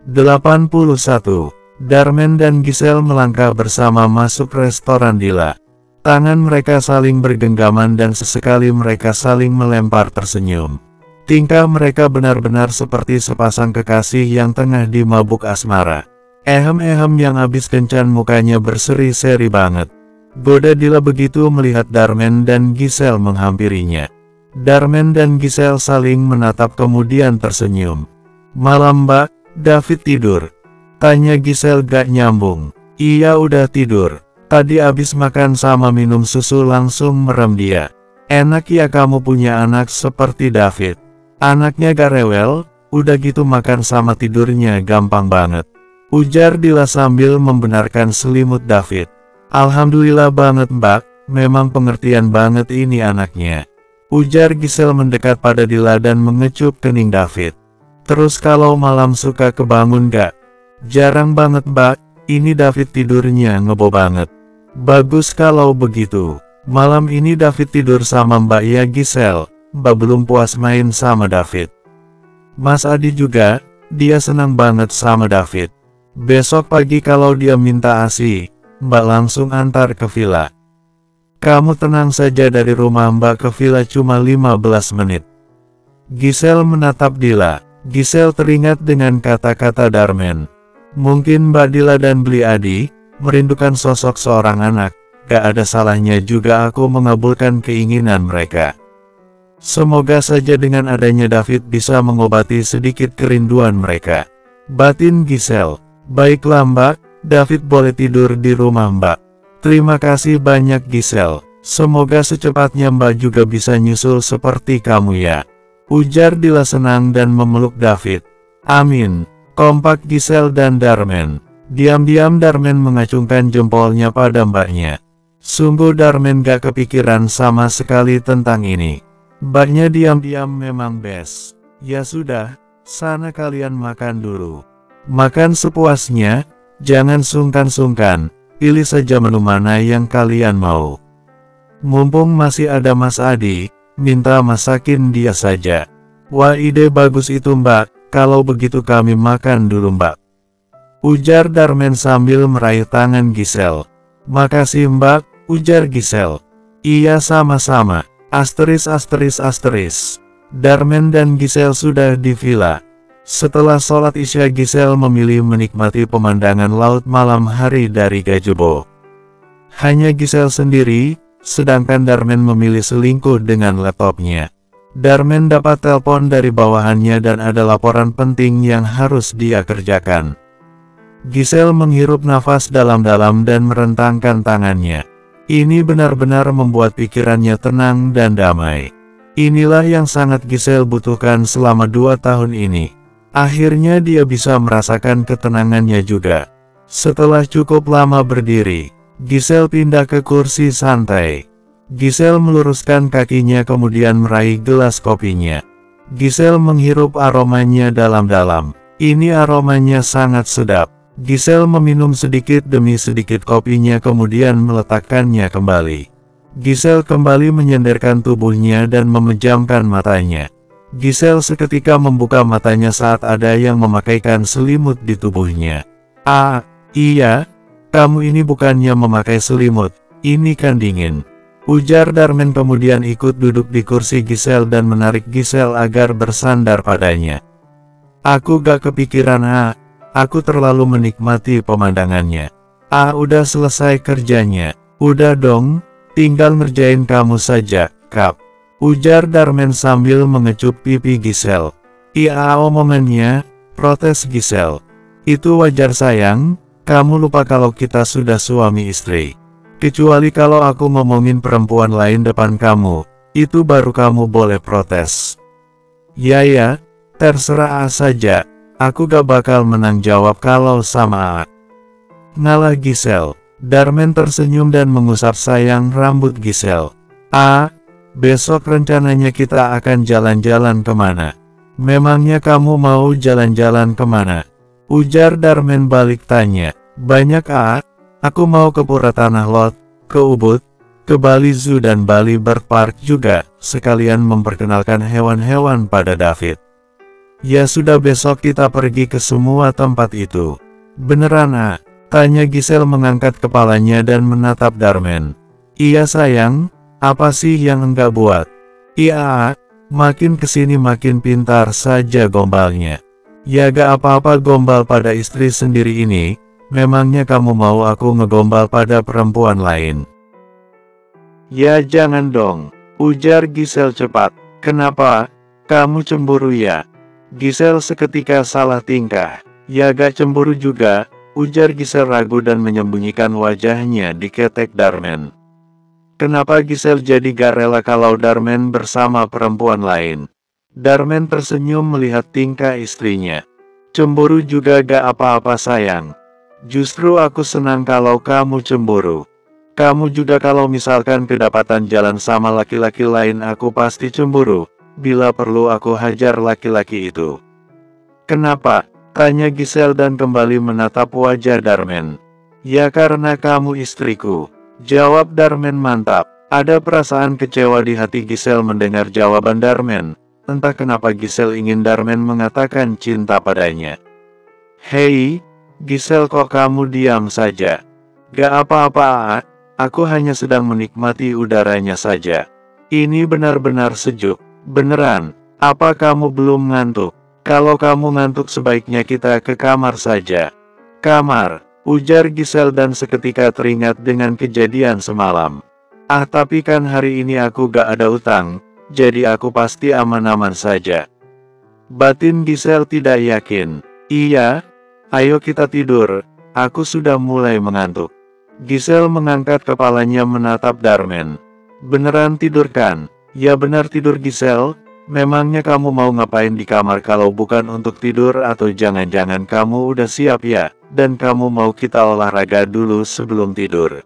81. Darmen dan Giselle melangkah bersama masuk restoran Dila. Tangan mereka saling bergenggaman dan sesekali mereka saling melempar tersenyum. Tingkah mereka benar-benar seperti sepasang kekasih yang tengah dimabuk asmara. Ehem yang abis kencan mukanya berseri-seri banget. Goda Dila begitu melihat Darmen dan Giselle menghampirinya. Darmen dan Giselle saling menatap kemudian tersenyum. "Malam mbak, David tidur?" tanya Giselle gak nyambung. "Iya udah tidur. Tadi abis makan sama minum susu langsung merem dia." "Enak ya kamu punya anak seperti David. Anaknya gak rewel, udah gitu makan sama tidurnya gampang banget," ujar Dila sambil membenarkan selimut David. "Alhamdulillah banget mbak, memang pengertian banget ini anaknya," ujar Giselle mendekat pada Dila dan mengecup kening David. "Terus kalau malam suka kebangun gak?" "Jarang banget mbak, ini David tidurnya ngebo banget." "Bagus kalau begitu. Malam ini David tidur sama mbak ya Giselle, mbak belum puas main sama David." "Mas Adi juga, dia senang banget sama David. Besok pagi kalau dia minta ASI, mbak langsung antar ke villa." "Kamu tenang saja, dari rumah mbak ke villa cuma 15 menit. Giselle menatap Dila. Giselle teringat dengan kata-kata Darmen. Mungkin Mbak Dila dan Bli Adi merindukan sosok seorang anak. Gak ada salahnya juga aku mengabulkan keinginan mereka. Semoga saja dengan adanya David bisa mengobati sedikit kerinduan mereka, batin Giselle. "Baiklah mbak, David boleh tidur di rumah mbak." "Terima kasih banyak Giselle. Semoga secepatnya mbak juga bisa nyusul seperti kamu ya," ujar Dila senang dan memeluk David. "Amin," kompak Giselle dan Darmen. Diam-diam Darmen mengacungkan jempolnya pada mbaknya. Sungguh Darmen gak kepikiran sama sekali tentang ini. Mbaknya diam-diam memang best. "Ya sudah, sana kalian makan dulu. Makan sepuasnya, jangan sungkan-sungkan, pilih saja menu mana yang kalian mau. Mumpung masih ada Mas Adi, minta masakin dia saja." "Wah ide bagus itu mbak, kalau begitu kami makan dulu mbak," ujar Darmen sambil meraih tangan Giselle. "Makasih mbak," ujar Giselle. "Iya sama-sama." *****. Darmen dan Giselle sudah di villa. Setelah sholat isya Giselle memilih menikmati pemandangan laut malam hari dari gazebo. Hanya Giselle sendiri, sedangkan Darmen memilih selingkuh dengan laptopnya. Darmen dapat telepon dari bawahannya dan ada laporan penting yang harus dia kerjakan. Giselle menghirup nafas dalam-dalam dan merentangkan tangannya. Ini benar-benar membuat pikirannya tenang dan damai. Inilah yang sangat Giselle butuhkan selama 2 tahun ini. Akhirnya dia bisa merasakan ketenangannya juga. Setelah cukup lama berdiri, Giselle pindah ke kursi santai. Giselle meluruskan kakinya kemudian meraih gelas kopinya. Giselle menghirup aromanya dalam-dalam. Ini aromanya sangat sedap. Giselle meminum sedikit demi sedikit kopinya kemudian meletakkannya kembali. Giselle kembali menyenderkan tubuhnya dan memejamkan matanya. Giselle seketika membuka matanya saat ada yang memakaikan selimut di tubuhnya. "Ah, iya, kamu ini bukannya memakai selimut, ini kan dingin," ujar Darmen kemudian ikut duduk di kursi Giselle dan menarik Giselle agar bersandar padanya. "Aku gak kepikiran aku terlalu menikmati pemandangannya. Udah selesai kerjanya." "Udah dong, tinggal ngerjain kamu saja, Kap," ujar Darmen sambil mengecup pipi Giselle. "Iya omongannya," protes Giselle. "Itu wajar sayang, kamu lupa kalau kita sudah suami istri. Kecuali kalau aku ngomongin perempuan lain depan kamu, itu baru kamu boleh protes." Ya, terserah saja. Aku gak bakal menang jawab kalau sama ngalah Giselle. Darmen tersenyum dan mengusap sayang rambut Giselle. Besok rencananya kita akan jalan-jalan kemana? Memangnya kamu mau jalan-jalan kemana?" ujar Darmen balik tanya. "Banyak aku mau ke Pura Tanah Lot, ke Ubud, ke Bali Zoo dan Bali Bird Park juga, sekalian memperkenalkan hewan-hewan pada David." Ya sudah, besok kita pergi ke semua tempat itu. Beneran tanya Giselle mengangkat kepalanya dan menatap Darman. Iya sayang, apa sih yang enggak buat? Iya makin kesini makin pintar saja gombalnya. Ya gak apa-apa gombal pada istri sendiri ini, memangnya kamu mau aku ngegombal pada perempuan lain? Ya jangan dong, ujar Giselle cepat. Kenapa? Kamu cemburu ya? Giselle seketika salah tingkah. Ya gak cemburu juga, ujar Giselle ragu dan menyembunyikan wajahnya di ketek Darman. Kenapa Giselle jadi gak rela kalau Darman bersama perempuan lain? Darman tersenyum melihat tingkah istrinya. Cemburu juga gak apa-apa sayang. Justru aku senang kalau kamu cemburu. Kamu juga kalau misalkan kedapatan jalan sama laki-laki lain aku pasti cemburu. Bila perlu aku hajar laki-laki itu. Kenapa? Tanya Giselle dan kembali menatap wajah Darman. Ya karena kamu istriku. Jawab Darman mantap. Ada perasaan kecewa di hati Giselle mendengar jawaban Darman. Entah kenapa Giselle ingin Darman mengatakan cinta padanya. Hei, Giselle kok kamu diam saja? Gak apa-apa aku hanya sedang menikmati udaranya saja. Ini benar-benar sejuk. Beneran, apa kamu belum ngantuk? Kalau kamu ngantuk sebaiknya kita ke kamar saja. Kamar, ujar Giselle dan seketika teringat dengan kejadian semalam. Tapi kan hari ini aku gak ada utang, jadi aku pasti aman-aman saja. Batin Giselle tidak yakin. Iya, ayo kita tidur, aku sudah mulai mengantuk. Giselle mengangkat kepalanya menatap Darman. Beneran tidur kan? Ya benar tidur Giselle, memangnya kamu mau ngapain di kamar kalau bukan untuk tidur atau jangan-jangan kamu udah siap ya, dan kamu mau kita olahraga dulu sebelum tidur.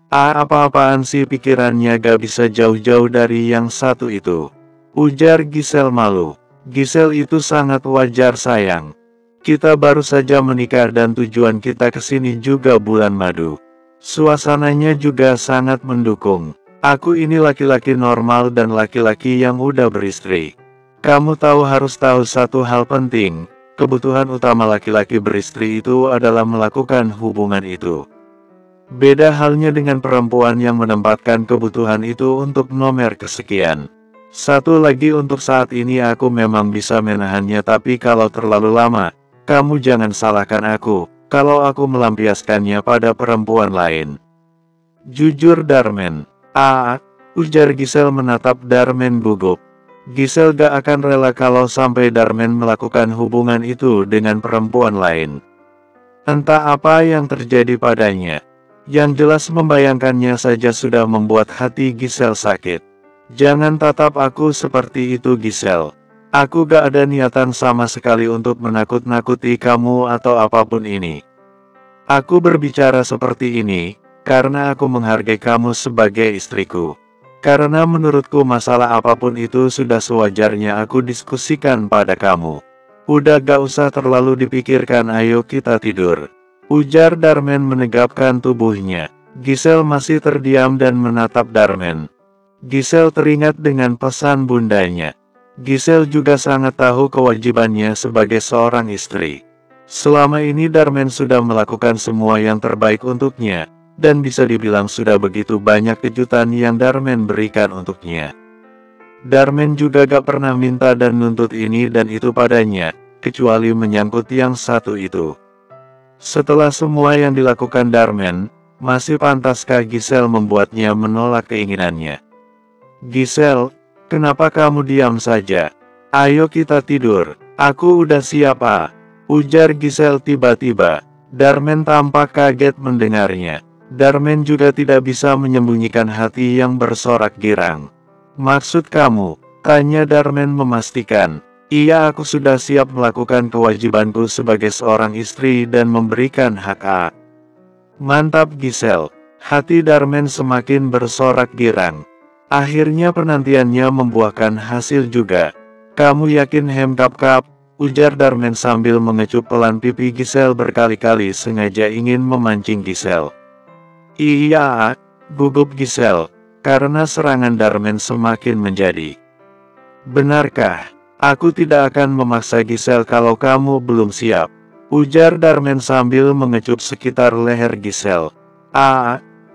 Apa-apaan sih pikirannya gak bisa jauh-jauh dari yang satu itu, ujar Giselle malu. Giselle itu sangat wajar sayang. Kita baru saja menikah dan tujuan kita kesini juga bulan madu. Suasananya juga sangat mendukung. Aku ini laki-laki normal dan laki-laki yang udah beristri. Kamu harus tahu satu hal penting, kebutuhan utama laki-laki beristri itu adalah melakukan hubungan itu. Beda halnya dengan perempuan yang menempatkan kebutuhan itu untuk nomor kesekian. Satu lagi untuk saat ini aku memang bisa menahannya tapi kalau terlalu lama, kamu jangan salahkan aku, kalau aku melampiaskannya pada perempuan lain. Jujur Darman. Ujar Giselle menatap Darman gugup. Giselle gak akan rela kalau sampai Darman melakukan hubungan itu dengan perempuan lain. Entah apa yang terjadi padanya. Yang jelas membayangkannya saja sudah membuat hati Giselle sakit. Jangan tatap aku seperti itu Giselle. Aku gak ada niatan sama sekali untuk menakut-nakuti kamu atau apapun ini. Aku berbicara seperti ini karena aku menghargai kamu sebagai istriku. Karena menurutku masalah apapun itu sudah sewajarnya aku diskusikan pada kamu. Udah gak usah terlalu dipikirkan, ayo kita tidur. Ujar Darman menegapkan tubuhnya. Giselle masih terdiam dan menatap Darman. Giselle teringat dengan pesan bundanya. Giselle juga sangat tahu kewajibannya sebagai seorang istri. Selama ini Darman sudah melakukan semua yang terbaik untuknya. Dan bisa dibilang sudah begitu banyak kejutan yang Darman berikan untuknya. Darman juga gak pernah minta dan nuntut ini dan itu padanya, kecuali menyangkut yang satu itu. Setelah semua yang dilakukan Darman, masih pantaskah Giselle membuatnya menolak keinginannya? Giselle, kenapa kamu diam saja? Ayo kita tidur, aku udah siap ujar Giselle tiba-tiba. Darman tampak kaget mendengarnya. Darman juga tidak bisa menyembunyikan hati yang bersorak girang. Maksud kamu? Tanya Darman memastikan. Iya, aku sudah siap melakukan kewajibanku sebagai seorang istri dan memberikan hak. Mantap Giselle. Hati Darman semakin bersorak girang. Akhirnya penantiannya membuahkan hasil juga. Kamu yakin Hemkap? Ujar Darman sambil mengecup pelan pipi Giselle berkali-kali sengaja ingin memancing Giselle. Iya, gugup Giselle, karena serangan Darman semakin menjadi. Benarkah? Aku tidak akan memaksa Giselle kalau kamu belum siap, ujar Darmen sambil mengecup sekitar leher Giselle.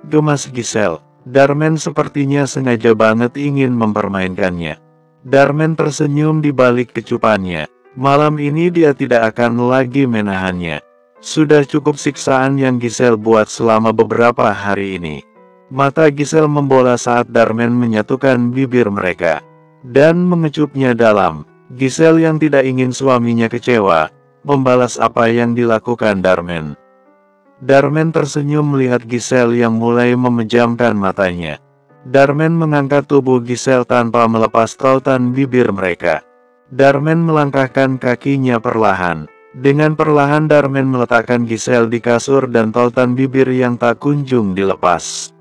Gemas Giselle. Darmen sepertinya sengaja banget ingin mempermainkannya. Darmen tersenyum di balik kecupannya. Malam ini dia tidak akan lagi menahannya. Sudah cukup siksaan yang Giselle buat selama beberapa hari ini. Mata Giselle membola saat Darmen menyatukan bibir mereka dan mengecupnya dalam. Giselle yang tidak ingin suaminya kecewa, membalas apa yang dilakukan Darmen. Darmen tersenyum melihat Giselle yang mulai memejamkan matanya. Darmen mengangkat tubuh Giselle tanpa melepas tautan bibir mereka. Darmen melangkahkan kakinya perlahan. Dengan perlahan Darmen meletakkan Giselle di kasur dan tautan bibir yang tak kunjung dilepas.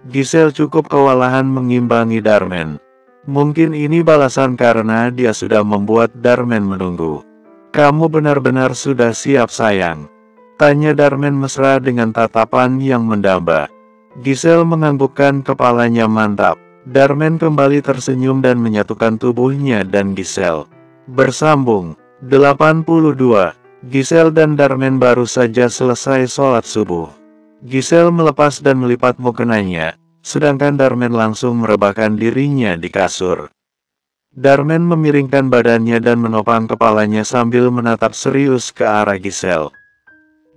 Giselle cukup kewalahan mengimbangi Darmen. Mungkin ini balasan karena dia sudah membuat Darmen menunggu. Kamu benar-benar sudah siap sayang? Tanya Darmen mesra dengan tatapan yang mendamba. Giselle menganggukkan kepalanya mantap. Darmen kembali tersenyum dan menyatukan tubuhnya dan Giselle. Bersambung. 82. Giselle dan Darmen baru saja selesai sholat subuh. Giselle melepas dan melipat mukenanya, sedangkan Darmen langsung merebahkan dirinya di kasur. Darmen memiringkan badannya dan menopang kepalanya sambil menatap serius ke arah Giselle.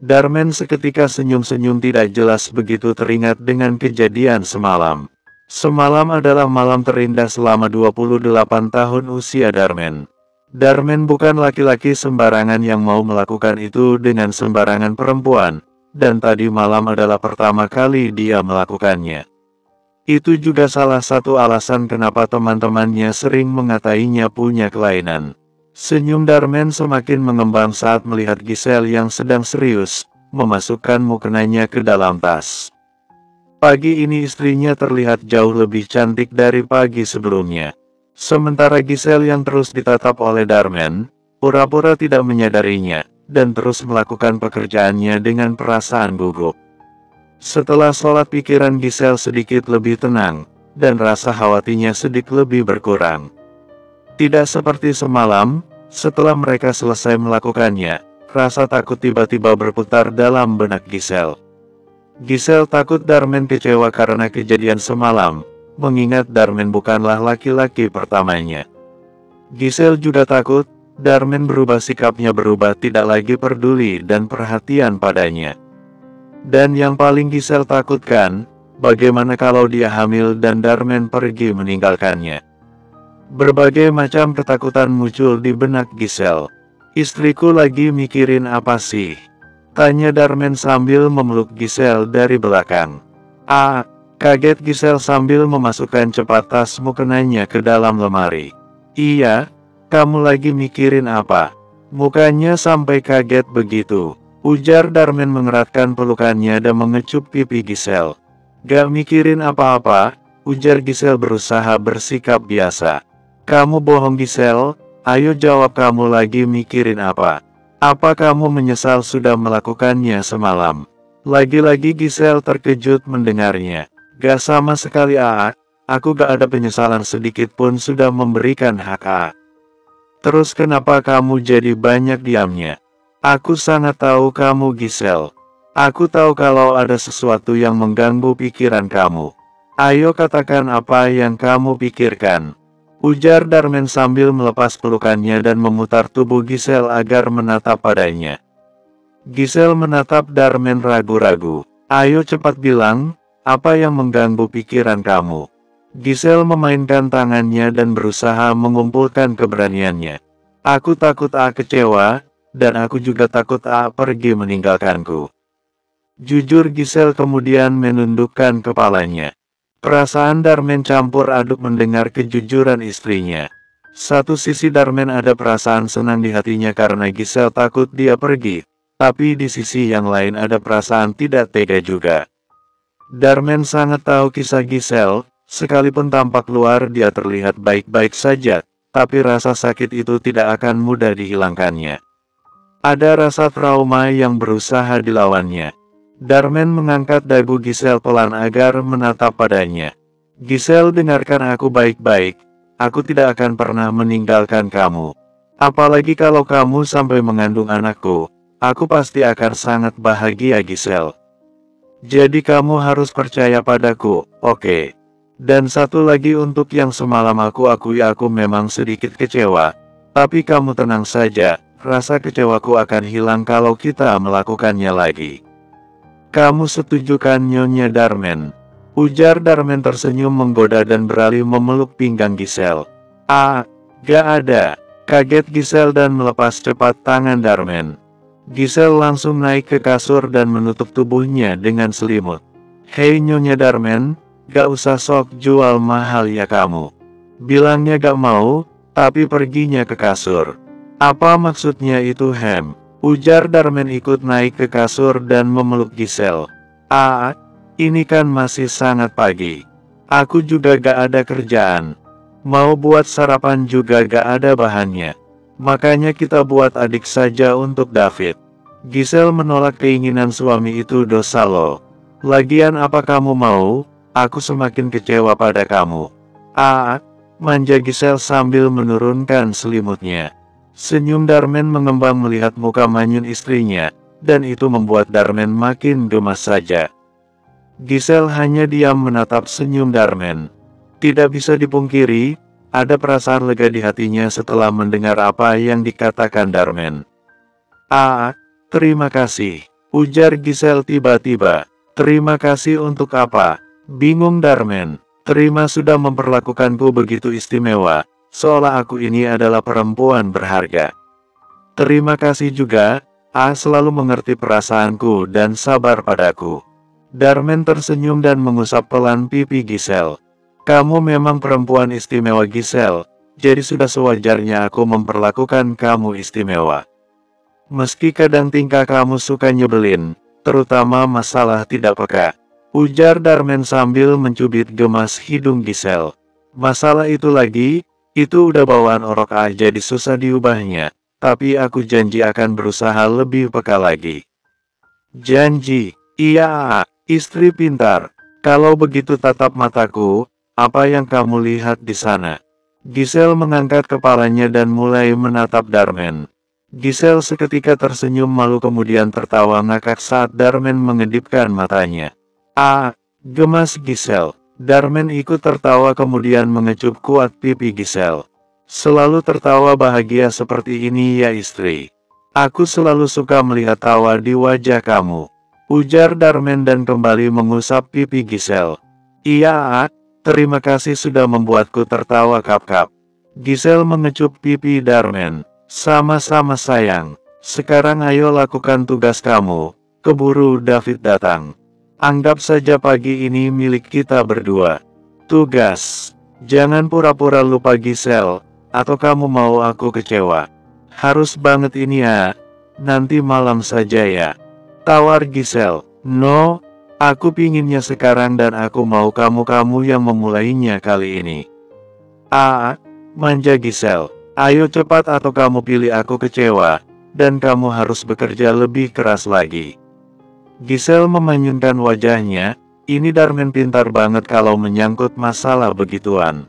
Darmen seketika senyum-senyum tidak jelas begitu teringat dengan kejadian semalam. Semalam adalah malam terindah selama 28 tahun usia Darmen. Darmen bukan laki-laki sembarangan yang mau melakukan itu dengan sembarangan perempuan. Dan tadi malam adalah pertama kali dia melakukannya. Itu juga salah satu alasan kenapa teman-temannya sering mengatainya punya kelainan. Senyum Darmen semakin mengembang saat melihat Giselle yang sedang serius, memasukkan mukenanya ke dalam tas. Pagi ini istrinya terlihat jauh lebih cantik dari pagi sebelumnya. Sementara Giselle yang terus ditatap oleh Darmen, pura-pura tidak menyadarinya, dan terus melakukan pekerjaannya dengan perasaan gugup. Setelah sholat pikiran Giselle sedikit lebih tenang, dan rasa khawatirnya sedikit lebih berkurang. Tidak seperti semalam, setelah mereka selesai melakukannya, rasa takut tiba-tiba berputar dalam benak Giselle. Giselle takut Darmen kecewa karena kejadian semalam, mengingat Darmen bukanlah laki-laki pertamanya. Giselle juga takut Darmen sikapnya berubah tidak lagi peduli dan perhatian padanya. Dan yang paling Giselle takutkan, bagaimana kalau dia hamil dan Darmen pergi meninggalkannya. Berbagai macam ketakutan muncul di benak Giselle. Istriku lagi mikirin apa sih? Tanya Darmen sambil memeluk Giselle dari belakang. Kaget Giselle sambil memasukkan cepat tas mukenanya ke dalam lemari. Iya. Kamu lagi mikirin apa? Mukanya sampai kaget begitu, ujar Darmen mengeratkan pelukannya dan mengecup pipi Giselle. Gak mikirin apa-apa, ujar Giselle berusaha bersikap biasa. Kamu bohong Giselle, ayo jawab kamu lagi mikirin apa? Apa kamu menyesal sudah melakukannya semalam? Lagi-lagi Giselle terkejut mendengarnya. Gak sama sekali aku gak ada penyesalan sedikit pun sudah memberikan hak Terus kenapa kamu jadi banyak diamnya? Aku sangat tahu kamu Giselle. Aku tahu kalau ada sesuatu yang mengganggu pikiran kamu. Ayo katakan apa yang kamu pikirkan. Ujar Darmen sambil melepas pelukannya dan memutar tubuh Giselle agar menatap padanya. Giselle menatap Darmen ragu-ragu. Ayo cepat bilang, apa yang mengganggu pikiran kamu? Giselle memainkan tangannya dan berusaha mengumpulkan keberaniannya. Aku takut kecewa, dan aku juga takut pergi meninggalkanku. Jujur Giselle kemudian menundukkan kepalanya. Perasaan Darmen campur aduk mendengar kejujuran istrinya. Satu sisi Darmen ada perasaan senang di hatinya karena Giselle takut dia pergi, tapi di sisi yang lain ada perasaan tidak tega juga. Darmen sangat tahu kisah Giselle. Sekalipun tampak luar dia terlihat baik-baik saja, tapi rasa sakit itu tidak akan mudah dihilangkannya. Ada rasa trauma yang berusaha dilawannya. Darmen mengangkat dagu Giselle pelan agar menatap padanya. Giselle, dengarkan aku baik-baik. aku tidak akan pernah meninggalkan kamu. Apalagi kalau kamu sampai mengandung anakku, aku pasti akan sangat bahagia Giselle. Jadi kamu harus percaya padaku, oke? Dan satu lagi untuk yang semalam aku akui aku memang sedikit kecewa. Tapi kamu tenang saja, rasa kecewaku akan hilang kalau kita melakukannya lagi. Kamu setuju kan Nyonya Darmen? Ujar Darmen tersenyum menggoda dan beralih memeluk pinggang Giselle. Ah, gak ada. Kaget Giselle dan melepas cepat tangan Darmen. Giselle langsung naik ke kasur dan menutup tubuhnya dengan selimut. Hei Nyonya Darmen, gak usah sok jual mahal ya kamu. Bilangnya gak mau, tapi perginya ke kasur. Apa maksudnya itu Hem? Ujar Darmen ikut naik ke kasur dan memeluk Giselle. Ah, ini kan masih sangat pagi. Aku juga gak ada kerjaan. Mau buat sarapan juga gak ada bahannya. Makanya kita buat adik saja untuk David. Giselle menolak keinginan suami itu dosa loh. Lagian apa kamu mau, aku semakin kecewa pada kamu. Ah, manja Giselle sambil menurunkan selimutnya. Senyum Darmen mengembang melihat muka manyun istrinya, dan itu membuat Darmen makin gemas saja. Giselle hanya diam menatap senyum Darmen. Tidak bisa dipungkiri, ada perasaan lega di hatinya setelah mendengar apa yang dikatakan Darmen. Ah, terima kasih, ujar Giselle tiba-tiba. Terima kasih untuk apa? Bingung Darmen. Terima sudah memperlakukanku begitu istimewa, seolah aku ini adalah perempuan berharga. Terima kasih juga, selalu mengerti perasaanku dan sabar padaku. Darmen tersenyum dan mengusap pelan pipi Giselle. Kamu memang perempuan istimewa Giselle, jadi sudah sewajarnya aku memperlakukan kamu istimewa. Meski kadang tingkah kamu suka nyebelin, terutama masalah tidak peka. Ujar Darmen sambil mencubit gemas hidung Giselle. Masalah itu lagi, itu udah bawaan orok aja jadi susah diubahnya. Tapi aku janji akan berusaha lebih peka lagi. Janji, iya, istri pintar. Kalau begitu tatap mataku. Apa yang kamu lihat di sana? Giselle mengangkat kepalanya dan mulai menatap Darmen. Giselle seketika tersenyum malu kemudian tertawa ngakak saat Darmen mengedipkan matanya. Ah, gemas Giselle. Darmen ikut tertawa kemudian mengecup kuat pipi Giselle. Selalu tertawa bahagia seperti ini ya istri. Aku selalu suka melihat tawa di wajah kamu. Ujar Darmen dan kembali mengusap pipi Giselle. Iya, terima kasih sudah membuatku tertawa kap-kap. Giselle mengecup pipi Darmen. Sama-sama sayang. Sekarang ayo lakukan tugas kamu. Keburu David datang. Anggap saja pagi ini milik kita berdua. Tugas. Jangan pura-pura lupa Giselle. Atau kamu mau aku kecewa? Harus banget ini ya. Nanti malam saja ya. Tawar Giselle. No. Aku pinginnya sekarang dan aku mau kamu yang memulainya kali ini. Ah, manja Giselle. Ayo cepat atau kamu pilih aku kecewa, dan kamu harus bekerja lebih keras lagi. Giselle memanyunkan wajahnya, ini Darmen pintar banget kalau menyangkut masalah begituan.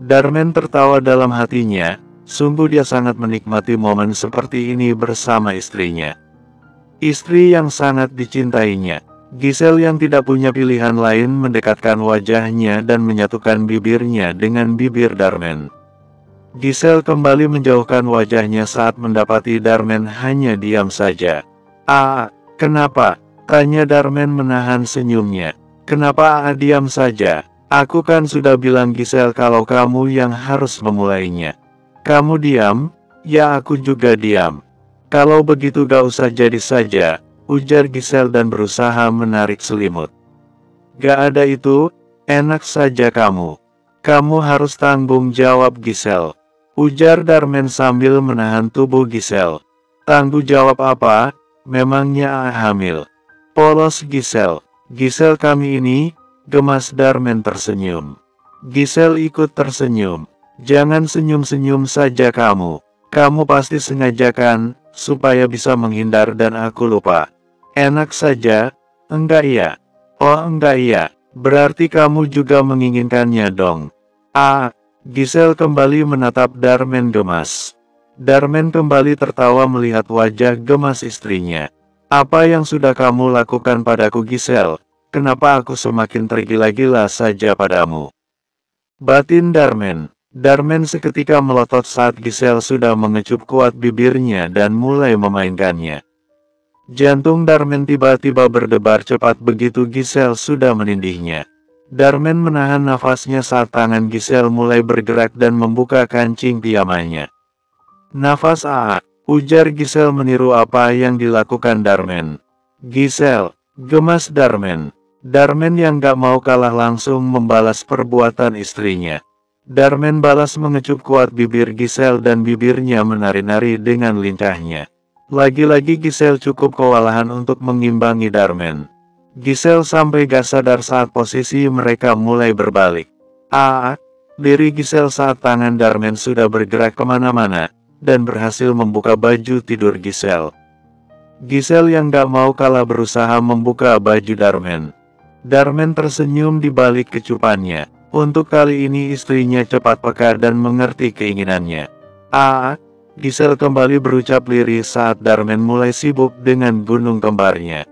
Darmen tertawa dalam hatinya, sungguh dia sangat menikmati momen seperti ini bersama istrinya. Istri yang sangat dicintainya. Giselle yang tidak punya pilihan lain mendekatkan wajahnya dan menyatukan bibirnya dengan bibir Darmen. Giselle kembali menjauhkan wajahnya saat mendapati Darmen hanya diam saja. Ah, kenapa? Tanya Darmen menahan senyumnya. Kenapa diam saja? Aku kan sudah bilang Giselle kalau kamu yang harus memulainya. Kamu diam? Ya aku juga diam. Kalau begitu gak usah jadi saja. Ujar Giselle dan berusaha menarik selimut. Gak ada itu, enak saja kamu. Kamu harus tanggung jawab Giselle. Ujar Darmen sambil menahan tubuh Giselle. Tanggung jawab apa? Memangnya hamil? Polos Giselle. Giselle kami ini, gemas Darmen tersenyum. Giselle ikut tersenyum. Jangan senyum-senyum saja kamu. Kamu pasti sengaja kan, supaya bisa menghindar dan aku lupa. Enak saja, enggak iya? Oh enggak iya, berarti kamu juga menginginkannya dong. Ah, Giselle kembali menatap Darmen gemas. Darmen kembali tertawa melihat wajah gemas istrinya. Apa yang sudah kamu lakukan padaku Giselle? Kenapa aku semakin tergila-gila saja padamu? Batin Darmen. Darmen seketika melotot saat Giselle sudah mengecup kuat bibirnya dan mulai memainkannya. Jantung Darmen tiba-tiba berdebar cepat begitu Giselle sudah menindihnya. Darmen menahan nafasnya saat tangan Giselle mulai bergerak dan membuka kancing pijamannya. Nafas ujar Giselle meniru apa yang dilakukan Darmen. Giselle, gemas Darmen. Darmen yang gak mau kalah langsung membalas perbuatan istrinya. Darmen balas mengecup kuat bibir Giselle dan bibirnya menari-nari dengan lincahnya. Lagi-lagi Giselle cukup kewalahan untuk mengimbangi Darmen. Giselle sampai gak sadar saat posisi mereka mulai berbalik. Diri Giselle saat tangan Darmen sudah bergerak kemana-mana, dan berhasil membuka baju tidur Giselle. Giselle yang gak mau kalah berusaha membuka baju Darmen. Darmen tersenyum di balik kecupannya. Untuk kali ini istrinya cepat peka dan mengerti keinginannya. Giselle kembali berucap lirih saat Darmen mulai sibuk dengan gunung kembarnya.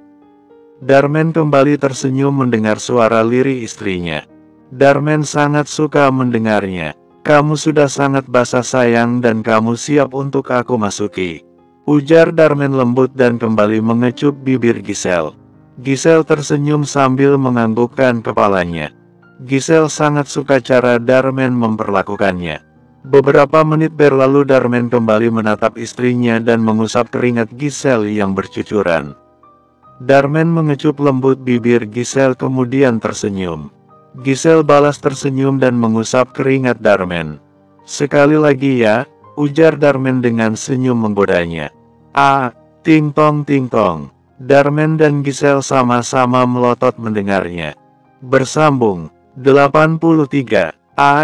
Darmen kembali tersenyum mendengar suara lirih istrinya. Darmen sangat suka mendengarnya. Kamu sudah sangat basah sayang dan kamu siap untuk aku masuki. Ujar Darmen lembut dan kembali mengecup bibir Giselle. Giselle tersenyum sambil menganggukkan kepalanya. Giselle sangat suka cara Darmen memperlakukannya. Beberapa menit berlalu Darmen kembali menatap istrinya dan mengusap keringat Giselle yang bercucuran. Darmen mengecup lembut bibir Giselle kemudian tersenyum. Giselle balas tersenyum dan mengusap keringat Darmen. Sekali lagi ya, ujar Darmen dengan senyum menggodanya. Ting tong ting tong. Darmen dan Giselle sama-sama melotot mendengarnya. Bersambung. 83.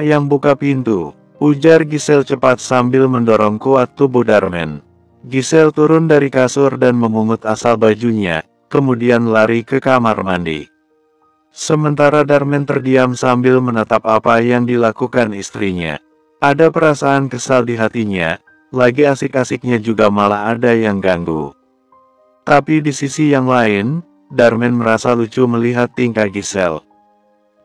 Yang buka pintu. Ujar Giselle cepat sambil mendorong kuat tubuh Darmen. Giselle turun dari kasur dan memungut asal bajunya, kemudian lari ke kamar mandi. Sementara Darmen terdiam sambil menatap apa yang dilakukan istrinya. Ada perasaan kesal di hatinya, lagi asik-asiknya juga malah ada yang ganggu. Tapi di sisi yang lain, Darmen merasa lucu melihat tingkah Giselle.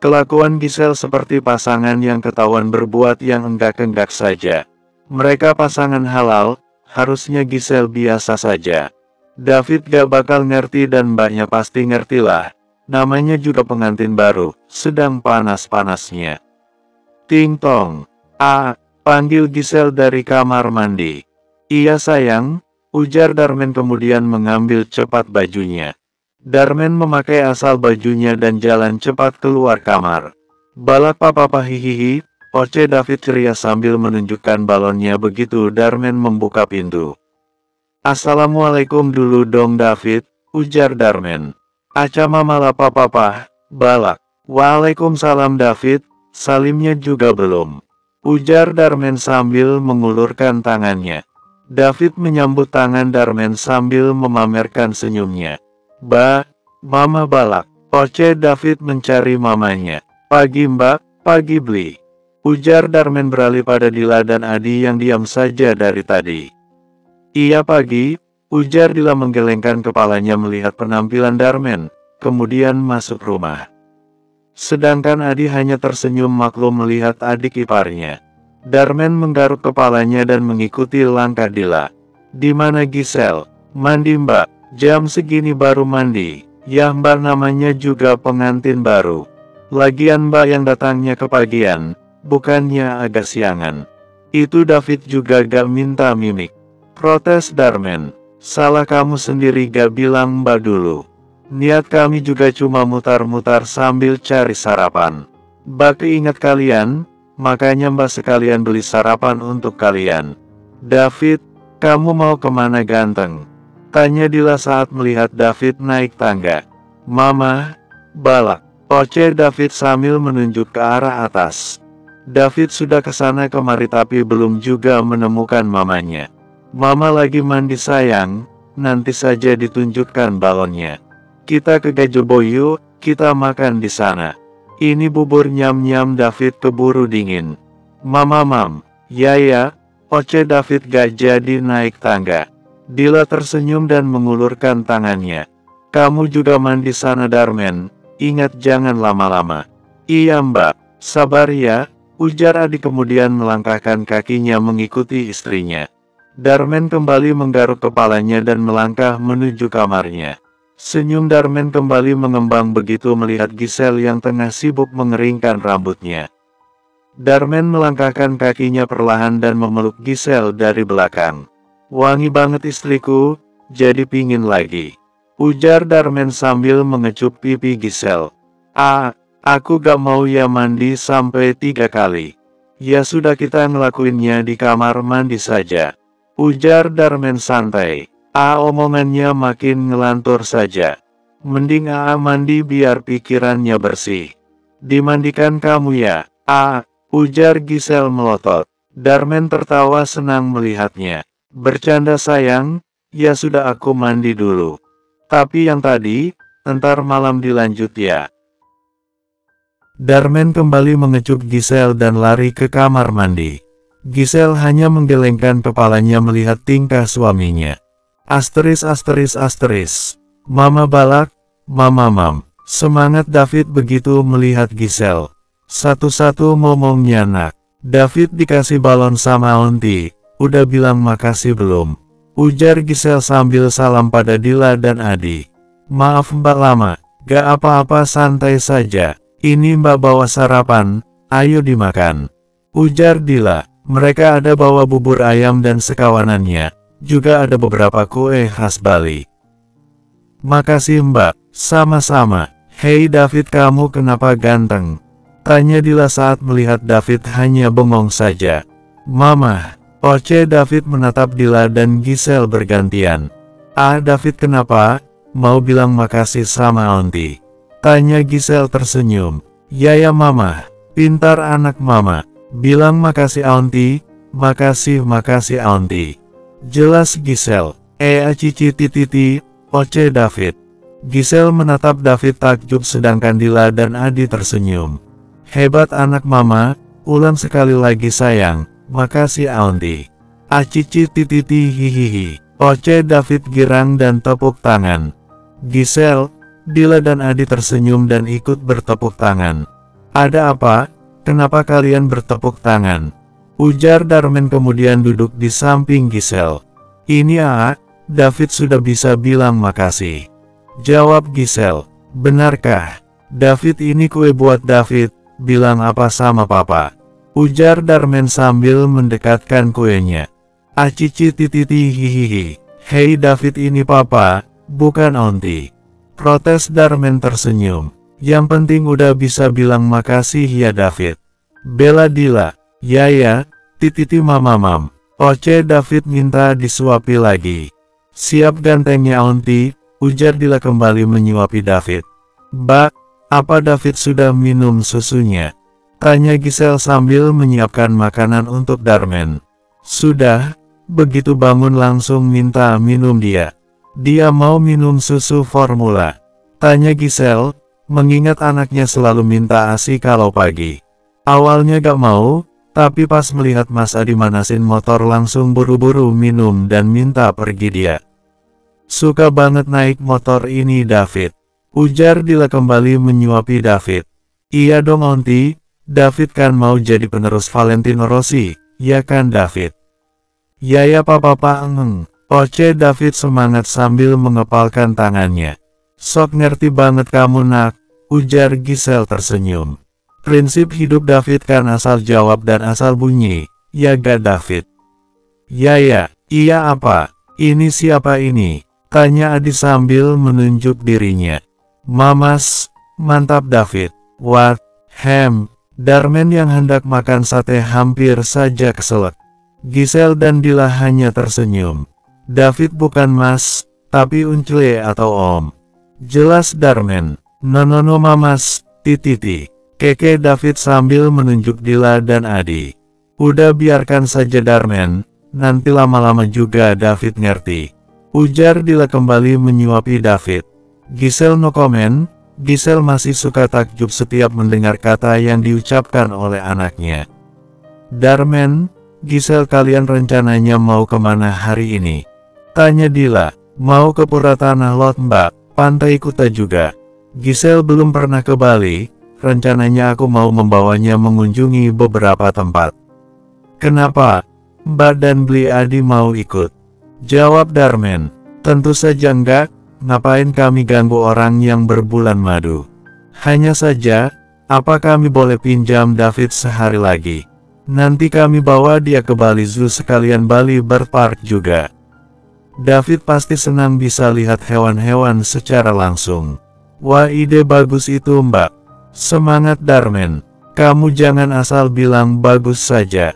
Kelakuan Giselle seperti pasangan yang ketahuan berbuat yang enggak-enggak saja. Mereka pasangan halal, harusnya Giselle biasa saja. David gak bakal ngerti dan mbaknya pasti ngertilah. Namanya juga pengantin baru, sedang panas-panasnya. Ting tong. Panggil Giselle dari kamar mandi. Iya sayang, ujar Darmen kemudian mengambil cepat bajunya. Darmen memakai asal bajunya dan jalan cepat keluar kamar. Balak papa hihihi, Oce David ceria sambil menunjukkan balonnya begitu Darmen membuka pintu. Assalamualaikum dulu dong David, ujar Darmen. Aca mama papa, balak. Waalaikumsalam David, salimnya juga belum. Ujar Darmen sambil mengulurkan tangannya. David menyambut tangan Darmen sambil memamerkan senyumnya. Mama balak. Oce David mencari mamanya. Pagi mbak, pagi beli. Ujar Darmen beralih pada Dila dan Adi yang diam saja dari tadi. Iya pagi, ujar Dila menggelengkan kepalanya melihat penampilan Darmen, kemudian masuk rumah. Sedangkan Adi hanya tersenyum maklum melihat adik iparnya. Darmen menggaruk kepalanya dan mengikuti langkah Dila. Di mana Giselle? Mandi mbak. Jam segini baru mandi. Ya mbak namanya juga pengantin baru. Lagian mbak yang datangnya kepagian, bukannya agak siangan. Itu David juga gak minta mimik. Protes Darmen. Salah kamu sendiri gak bilang mbak dulu. Niat kami juga cuma mutar-mutar sambil cari sarapan. Mbak keinget kalian, makanya mbak sekalian beli sarapan untuk kalian. David, kamu mau kemana ganteng? Tanya Dila saat melihat David naik tangga. Mama, balak. Oce David sambil menunjuk ke arah atas. David sudah kesana kemari tapi belum juga menemukan mamanya. Mama lagi mandi sayang, nanti saja ditunjukkan balonnya. Kita ke Gajebo yuk, kita makan di sana. Ini bubur nyam-nyam David keburu dingin. Mama mam, ya, Oce David gak jadi naik tangga. Dila tersenyum dan mengulurkan tangannya. Kamu juga mandi sana Darmen, ingat jangan lama-lama. Iya mbak, sabar ya, ujar Adi kemudian melangkahkan kakinya mengikuti istrinya. Darmen kembali menggaruk kepalanya dan melangkah menuju kamarnya. Senyum Darmen kembali mengembang begitu melihat Giselle yang tengah sibuk mengeringkan rambutnya. Darmen melangkahkan kakinya perlahan dan memeluk Giselle dari belakang. Wangi banget istriku, jadi pingin lagi. Ujar Darmen sambil mengecup pipi Giselle. Aku gak mau ya mandi sampai 3 kali. Ya sudah kita ngelakuinnya di kamar mandi saja. Ujar Darmen santai. Omongannya makin ngelantur saja. Mending mandi biar pikirannya bersih. Dimandikan kamu ya? Ujar Giselle melotot. Darmen tertawa senang melihatnya. Bercanda sayang, ya sudah aku mandi dulu. Tapi yang tadi, ntar malam dilanjut ya. Darmen kembali mengecup Giselle dan lari ke kamar mandi. Giselle hanya menggelengkan kepalanya melihat tingkah suaminya. Asteris. Mama balak, mama mam. Semangat David begitu melihat Giselle. Satu-satu ngomongnya nak. David dikasih balon sama Aunty, udah bilang makasih belum? Ujar Giselle sambil salam pada Dila dan Adi. Maaf mbak lama, gak apa-apa santai saja. Ini mbak bawa sarapan, ayo dimakan. Ujar Dila. Mereka ada bawa bubur ayam dan sekawanannya. Juga ada beberapa kue khas Bali. Makasih mbak, sama-sama. Hei David kamu kenapa ganteng? Tanya Dila saat melihat David hanya bengong saja. Mama, Oce David menatap Dila dan Giselle bergantian. David kenapa? Mau bilang makasih sama Aunty? Tanya Giselle tersenyum. Ya mama, pintar anak mama. Bilang makasih Aunty, makasih Aunty. Jelas Giselle. Cici Oce David. Giselle menatap David takjub sedangkan Dila dan Adi tersenyum. Hebat anak mama, ulang sekali lagi sayang, makasih Aunty. Cici hihihi. Oce David girang dan tepuk tangan. Giselle, Dila dan Adi tersenyum dan ikut bertepuk tangan. Ada apa? Kenapa kalian bertepuk tangan? Ujar Darmen kemudian duduk di samping Giselle. Ini David sudah bisa bilang makasih. Jawab Giselle. Benarkah? David ini kue buat David, bilang apa sama papa? Ujar Darmen sambil mendekatkan kuenya. Cici hihihi. Hei David ini papa, bukan Aunty. Protes Darmen tersenyum. Yang penting udah bisa bilang makasih ya David. Bela Dila. Ya, mama mam. Oce David minta disuapi lagi. Siap gantengnya Aunty, ujar Dila kembali menyuapi David. Mbak, apa David sudah minum susunya? Tanya Giselle sambil menyiapkan makanan untuk Darmen. Sudah, begitu bangun langsung minta minum dia. Dia mau minum susu formula. Tanya Giselle, mengingat anaknya selalu minta ASI kalau pagi. Awalnya gak mau, tapi pas melihat Mas Adi manasin motor langsung buru-buru minum dan minta pergi dia. Suka banget naik motor ini David. Ujar Dila kembali menyuapi David. Iya dong Aunty, David kan mau jadi penerus Valentino Rossi, ya kan David? Ya papa Oce David semangat sambil mengepalkan tangannya. Sok ngerti banget kamu nak, ujar Giselle tersenyum. Prinsip hidup David kan asal jawab dan asal bunyi, ya gak David? Ya, iya apa? Ini siapa ini? Tanya Adi sambil menunjuk dirinya. Mamas, mantap David. What? Darmen yang hendak makan sate hampir saja keselak. Giselle dan Dila hanya tersenyum. David bukan mas, tapi uncle atau om. Jelas Darmen. No mamas, Keke David sambil menunjuk Dila dan Adi. Udah biarkan saja Darmen, nanti lama-lama juga David ngerti. Ujar Dila kembali menyuapi David. Giselle no comment. Giselle masih suka takjub setiap mendengar kata yang diucapkan oleh anaknya. Darmen, Giselle, kalian rencananya mau kemana hari ini? Tanya Dila. Mau ke Pura Tanah Lot Mbak, Pantai Kuta juga. Giselle belum pernah ke Bali, rencananya aku mau membawanya mengunjungi beberapa tempat. Kenapa? Mbak dan Bli Adi mau ikut? Jawab Darmen. Tentu saja enggak, ngapain kami ganggu orang yang berbulan madu. Hanya saja, apa kami boleh pinjam David sehari lagi? Nanti kami bawa dia ke Bali Zoo sekalian Bali Bird Park juga. David pasti senang bisa lihat hewan-hewan secara langsung. Wah, ide bagus itu Mbak. Semangat Darmen. Kamu jangan asal bilang bagus saja.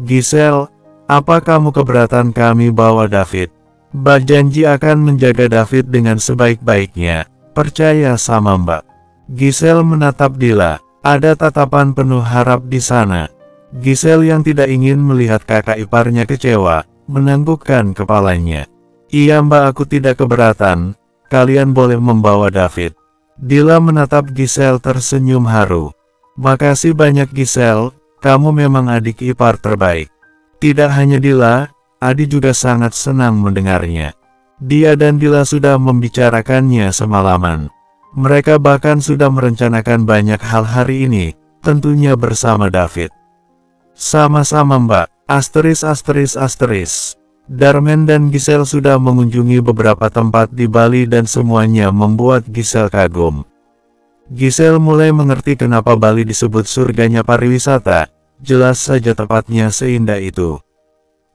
Giselle, apa kamu keberatan kami bawa David? Mbak janji akan menjaga David dengan sebaik-baiknya. Percaya sama Mbak. Giselle menatap Dila. Ada tatapan penuh harap di sana. Giselle yang tidak ingin melihat kakak iparnya kecewa, menganggukkan kepalanya. Iya Mbak, aku tidak keberatan, kalian boleh membawa David. Dila menatap Giselle tersenyum haru. Makasih banyak Giselle, kamu memang adik ipar terbaik. Tidak hanya Dila, Adi juga sangat senang mendengarnya. Dia dan Dila sudah membicarakannya semalaman. Mereka bahkan sudah merencanakan banyak hal hari ini, tentunya bersama David. Sama-sama Mbak, *****. Darmen dan Giselle sudah mengunjungi beberapa tempat di Bali dan semuanya membuat Giselle kagum. Giselle mulai mengerti kenapa Bali disebut surganya pariwisata, jelas saja tempatnya seindah itu.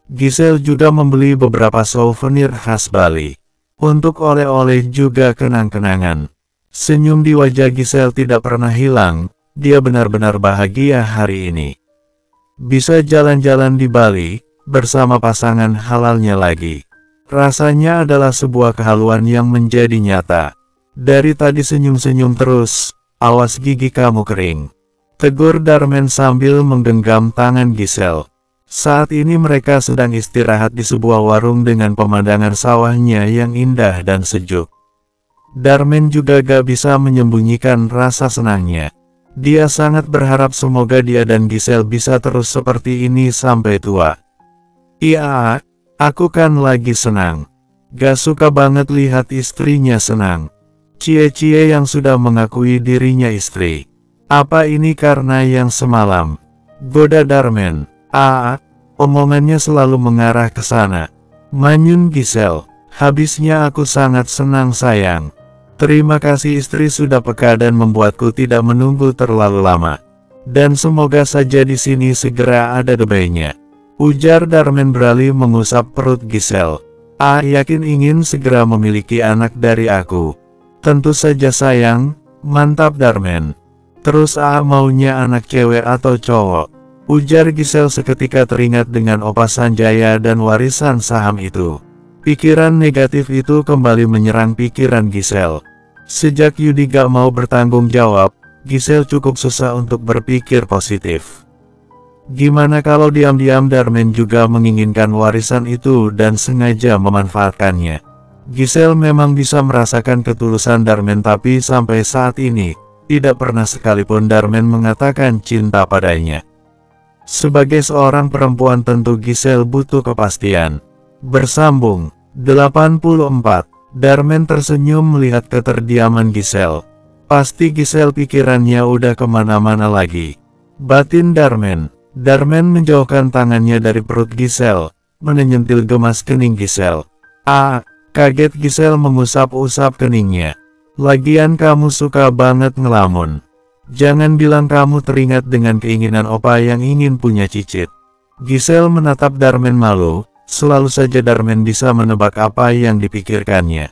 Giselle juga membeli beberapa souvenir khas Bali. Untuk oleh-oleh juga kenang-kenangan. Senyum di wajah Giselle tidak pernah hilang, dia benar-benar bahagia hari ini. Bisa jalan-jalan di Bali bersama pasangan halalnya lagi. Rasanya adalah sebuah kehaluan yang menjadi nyata. Dari tadi senyum-senyum terus, awas gigi kamu kering. Tegur Darmen sambil menggenggam tangan Giselle. Saat ini mereka sedang istirahat di sebuah warung dengan pemandangan sawahnya yang indah dan sejuk. Darmen juga gak bisa menyembunyikan rasa senangnya. Dia sangat berharap semoga dia dan Giselle bisa terus seperti ini sampai tua. Iya, aku kan lagi senang. Gak suka banget lihat istrinya senang. Cie-cie yang sudah mengakui dirinya istri. Apa ini karena yang semalam? Goda Darmen. Omongannya selalu mengarah ke sana. Manyun Giselle. Habisnya aku sangat senang sayang. Terima kasih istri sudah peka dan membuatku tidak menunggu terlalu lama. Dan semoga saja di sini segera ada debaynya. Ujar Darmen beralih mengusap perut Giselle. Yakin ingin segera memiliki anak dari aku. Tentu saja sayang, mantap Darmen. Terus maunya anak cewek atau cowok? Ujar Giselle seketika teringat dengan Opa Sanjaya dan warisan saham itu. Pikiran negatif itu kembali menyerang pikiran Giselle. Sejak Yudi gak mau bertanggung jawab, Giselle cukup susah untuk berpikir positif. Gimana kalau diam-diam Darmen juga menginginkan warisan itu dan sengaja memanfaatkannya? Giselle memang bisa merasakan ketulusan Darmen, tapi sampai saat ini, tidak pernah sekalipun Darmen mengatakan cinta padanya. Sebagai seorang perempuan tentu Giselle butuh kepastian. Bersambung 84. Darmen tersenyum melihat keterdiaman Giselle. Pasti Giselle pikirannya udah kemana-mana lagi. Batin Darmen. Darmen menjauhkan tangannya dari perut Giselle, menyentil gemas kening Giselle. Kaget Giselle mengusap-usap keningnya. Lagian kamu suka banget ngelamun. Jangan bilang kamu teringat dengan keinginan opa yang ingin punya cicit. Giselle menatap Darmen malu, selalu saja Darmen bisa menebak apa yang dipikirkannya.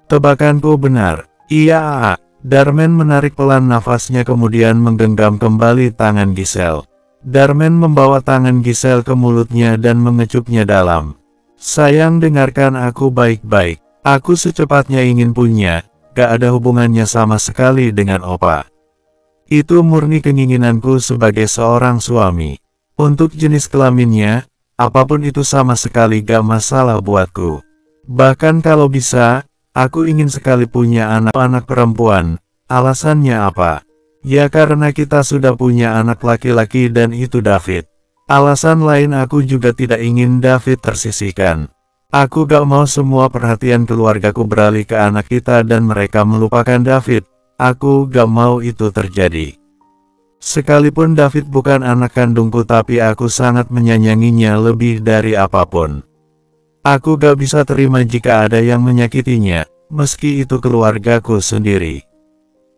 Tebakanku benar. Iya. Darmen menarik pelan nafasnya kemudian menggenggam kembali tangan Giselle. Darmen membawa tangan Giselle ke mulutnya dan mengecupnya dalam. Sayang, dengarkan aku baik-baik. Aku secepatnya ingin punya, gak ada hubungannya sama sekali dengan opa. Itu murni keinginanku sebagai seorang suami. Untuk jenis kelaminnya, apapun itu sama sekali gak masalah buatku. Bahkan kalau bisa, aku ingin sekali punya anak perempuan. Alasannya apa? Ya karena kita sudah punya anak laki-laki dan itu David. Alasan lain aku juga tidak ingin David tersisihkan. Aku gak mau semua perhatian keluargaku beralih ke anak kita dan mereka melupakan David. Aku gak mau itu terjadi. Sekalipun David bukan anak kandungku, tapi aku sangat menyayanginya lebih dari apapun. Aku gak bisa terima jika ada yang menyakitinya, meski itu keluargaku sendiri.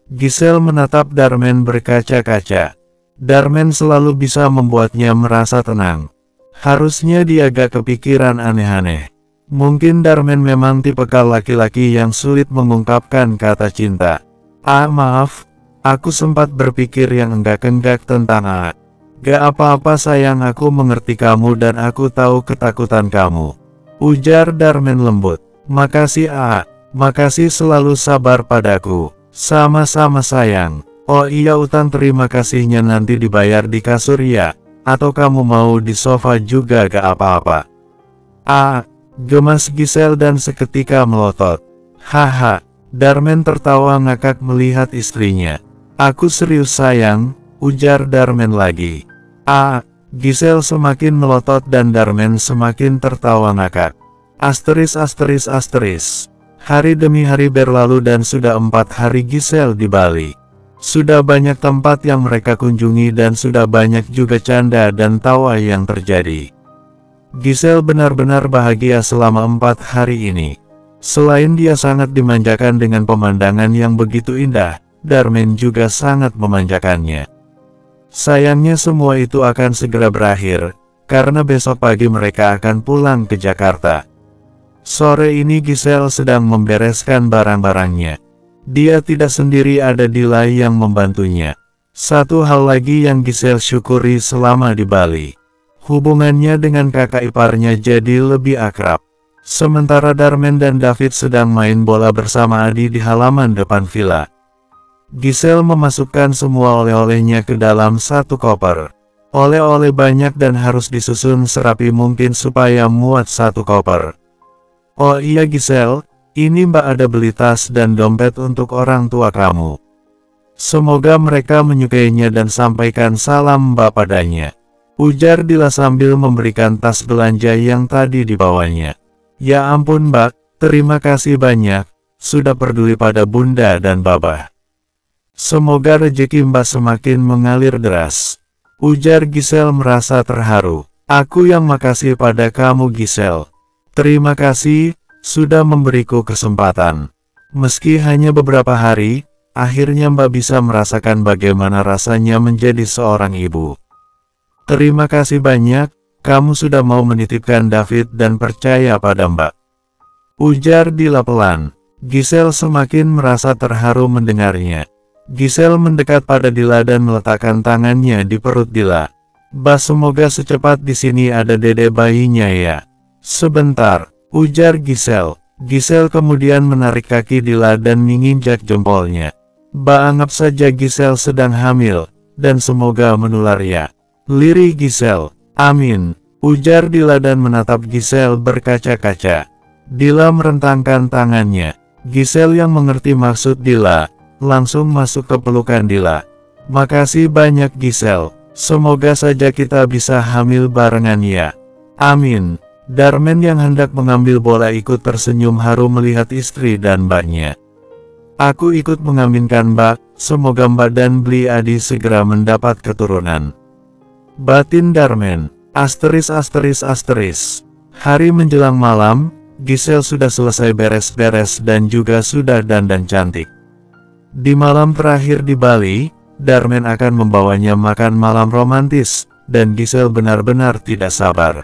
Giselle menatap Darmen berkaca-kaca. Darmen selalu bisa membuatnya merasa tenang. Harusnya dia gak kepikiran aneh-aneh. Mungkin Darmen memang tipikal laki-laki yang sulit mengungkapkan kata cinta. Maaf, aku sempat berpikir yang enggak-enggak tentang A. Gak apa-apa sayang, aku mengerti kamu dan aku tahu ketakutan kamu. Ujar Darmen lembut. Makasih A, makasih selalu sabar padaku. Sama-sama sayang. Oh iya, utang terima kasihnya nanti dibayar di kasur ya. Atau kamu mau di sofa juga gak apa-apa. Gemas Giselle dan seketika melotot. Haha, Darmen tertawa ngakak melihat istrinya. Aku serius sayang, ujar Darmen lagi. Giselle semakin melotot dan Darmen semakin tertawa ngakak. Asteris. Hari demi hari berlalu dan sudah 4 hari Giselle di Bali. Sudah banyak tempat yang mereka kunjungi dan sudah banyak juga canda dan tawa yang terjadi. Giselle benar-benar bahagia selama 4 hari ini. Selain dia sangat dimanjakan dengan pemandangan yang begitu indah, Darmen juga sangat memanjakannya. Sayangnya semua itu akan segera berakhir, karena besok pagi mereka akan pulang ke Jakarta. Sore ini Giselle sedang membereskan barang-barangnya. Dia tidak sendiri, ada Dila yang membantunya. Satu hal lagi yang Giselle syukuri selama di Bali. Hubungannya dengan kakak iparnya jadi lebih akrab. Sementara Darmen dan David sedang main bola bersama Adi di halaman depan villa. Giselle memasukkan semua oleh-olehnya ke dalam satu koper. Oleh-oleh banyak dan harus disusun serapi mungkin supaya muat satu koper. Oh iya Giselle, ini Mbak ada beli tas dan dompet untuk orang tua kamu. Semoga mereka menyukainya dan sampaikan salam Mbak padanya. Ujar Dila sambil memberikan tas belanja yang tadi dibawanya. Ya ampun Mbak, terima kasih banyak, sudah peduli pada Bunda dan Babah. Semoga rezeki Mbak semakin mengalir deras. Ujar Giselle merasa terharu. Aku yang makasih pada kamu Giselle. Terima kasih, sudah memberiku kesempatan. Meski hanya beberapa hari, akhirnya Mbak bisa merasakan bagaimana rasanya menjadi seorang ibu. Terima kasih banyak, kamu sudah mau menitipkan David dan percaya pada Mbak. Ujar Dila pelan. Giselle semakin merasa terharu mendengarnya. Giselle mendekat pada Dila dan meletakkan tangannya di perut Dila. Bah, semoga secepat di sini ada dede bayinya ya. Sebentar, ujar Giselle. Giselle kemudian menarik kaki Dila dan menginjak jempolnya. Bah, anggap saja Giselle sedang hamil, dan semoga menular ya. Lirih Giselle. Amin, ujar Dila dan menatap Giselle berkaca-kaca. Dila merentangkan tangannya. Giselle yang mengerti maksud Dila, langsung masuk ke pelukan Dila. Makasih banyak Giselle, semoga saja kita bisa hamil barengan ya. Amin. Darmen yang hendak mengambil bola ikut tersenyum haru melihat istri dan mbaknya. Aku ikut mengaminkan Mbak, semoga Mbak dan Bli Adi segera mendapat keturunan. Batin Darmen. Asteris. Hari menjelang malam, Giselle sudah selesai beres-beres dan juga sudah dandan cantik. Di malam terakhir di Bali, Darmen akan membawanya makan malam romantis, dan Giselle benar-benar tidak sabar.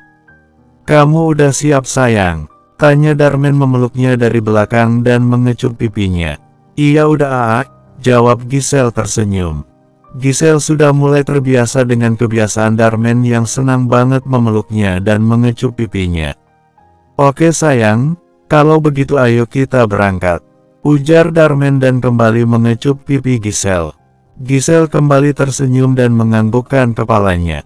Kamu udah siap sayang? Tanya Darmen memeluknya dari belakang dan mengecup pipinya. Iya udah jawab Giselle tersenyum. Giselle sudah mulai terbiasa dengan kebiasaan Darmen yang senang banget memeluknya dan mengecup pipinya. Oke sayang, kalau begitu ayo kita berangkat. Ujar Darmen dan kembali mengecup pipi Giselle. Giselle kembali tersenyum dan menganggukkan kepalanya.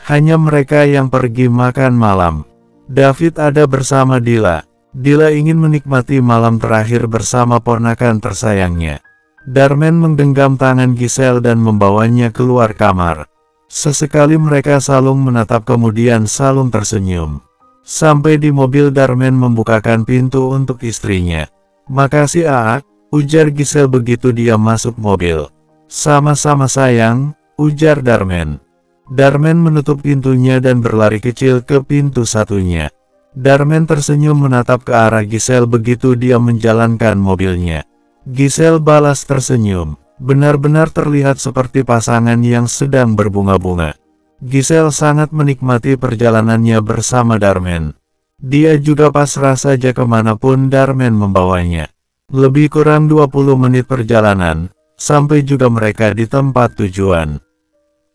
Hanya mereka yang pergi makan malam. David ada bersama Dila. Dila ingin menikmati malam terakhir bersama ponakan tersayangnya. Darmen menggenggam tangan Giselle dan membawanya keluar kamar. Sesekali mereka saling menatap kemudian saling tersenyum. Sampai di mobil Darman membukakan pintu untuk istrinya. "Makasih Aa," ujar Giselle begitu dia masuk mobil. "Sama-sama sayang," ujar Darman. Darman menutup pintunya dan berlari kecil ke pintu satunya. Darman tersenyum menatap ke arah Giselle begitu dia menjalankan mobilnya. Giselle balas tersenyum. Benar-benar terlihat seperti pasangan yang sedang berbunga-bunga. Giselle sangat menikmati perjalanannya bersama Darman. Dia juga pasrah saja kemanapun Darman membawanya. Lebih kurang 20 menit perjalanan, sampai juga mereka di tempat tujuan.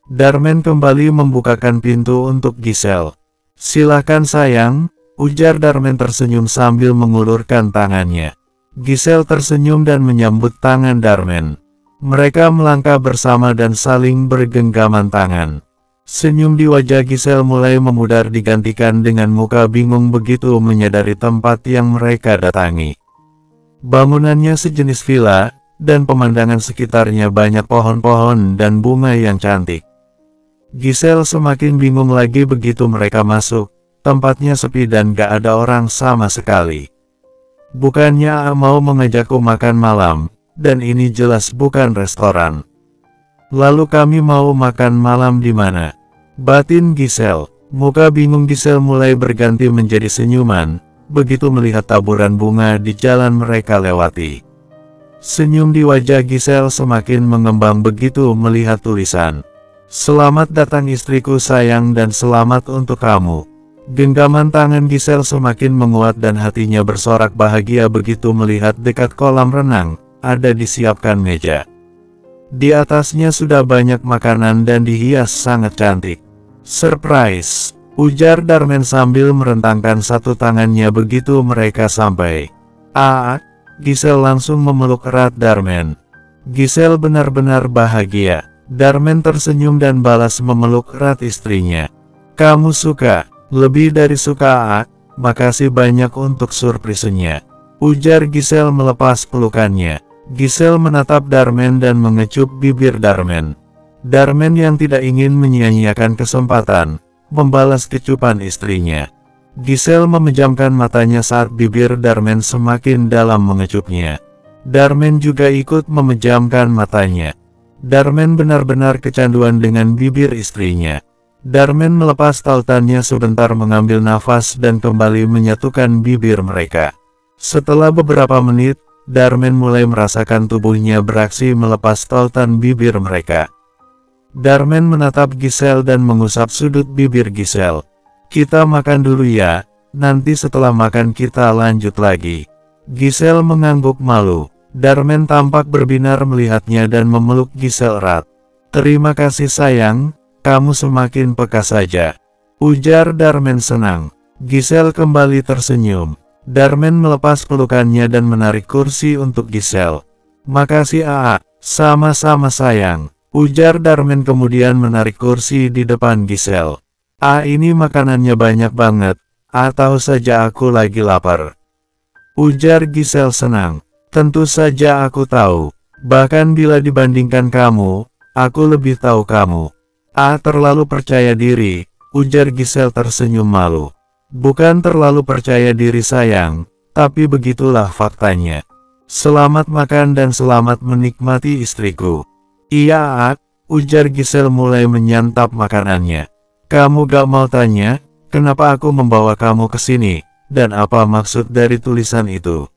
Darman kembali membukakan pintu untuk Giselle. "Silakan sayang," ujar Darman tersenyum sambil mengulurkan tangannya. Giselle tersenyum dan menyambut tangan Darman. Mereka melangkah bersama dan saling bergenggaman tangan. Senyum di wajah Giselle mulai memudar digantikan dengan muka bingung begitu menyadari tempat yang mereka datangi. Bangunannya sejenis villa, dan pemandangan sekitarnya banyak pohon-pohon dan bunga yang cantik. Giselle semakin bingung lagi begitu mereka masuk. Tempatnya sepi dan gak ada orang sama sekali. "Bukannya mau mengajakku makan malam, dan ini jelas bukan restoran. Lalu kami mau makan malam di mana?" batin Giselle. Muka bingung Giselle mulai berganti menjadi senyuman, begitu melihat taburan bunga di jalan mereka lewati. Senyum di wajah Giselle semakin mengembang begitu melihat tulisan, "Selamat datang istriku sayang dan selamat untuk kamu." Genggaman tangan Giselle semakin menguat dan hatinya bersorak bahagia begitu melihat dekat kolam renang, ada disiapkan meja. Di atasnya sudah banyak makanan dan dihias sangat cantik. "Surprise," ujar Darman sambil merentangkan satu tangannya begitu mereka sampai. "Ah," Giselle langsung memeluk erat Darman. Giselle benar-benar bahagia. Darman tersenyum dan balas memeluk erat istrinya. "Kamu suka?" "Lebih dari suka, makasih banyak untuk surprise-nya," ujar Giselle melepas pelukannya. Giselle menatap Darman dan mengecup bibir Darman. Darman yang tidak ingin menyia-nyiakan kesempatan, membalas kecupan istrinya. Giselle memejamkan matanya saat bibir Darman semakin dalam mengecupnya. Darman juga ikut memejamkan matanya. Darman benar-benar kecanduan dengan bibir istrinya. Darman melepas tautannya sebentar mengambil nafas dan kembali menyatukan bibir mereka. Setelah beberapa menit, Darman mulai merasakan tubuhnya beraksi melepas tautan bibir mereka. Darman menatap Giselle dan mengusap sudut bibir Giselle. "Kita makan dulu ya, nanti setelah makan kita lanjut lagi." Giselle mengangguk malu. Darman tampak berbinar melihatnya dan memeluk Giselle erat. "Terima kasih sayang, kamu semakin peka saja," ujar Darman senang. Giselle kembali tersenyum. Darman melepas pelukannya dan menarik kursi untuk Giselle. "Makasih Aa." "Sama-sama sayang," ujar Darman kemudian menarik kursi di depan Giselle. Ini makanannya banyak banget, tahu saja aku lagi lapar," ujar Giselle senang. "Tentu saja aku tahu, bahkan bila dibandingkan kamu, aku lebih tahu kamu." Terlalu percaya diri," ujar Giselle tersenyum malu. "Bukan terlalu percaya diri sayang, tapi begitulah faktanya. Selamat makan dan selamat menikmati istriku." "Iya ujar Giselle mulai menyantap makanannya. "Kamu gak mau tanya, kenapa aku membawa kamu ke sini, dan apa maksud dari tulisan itu?"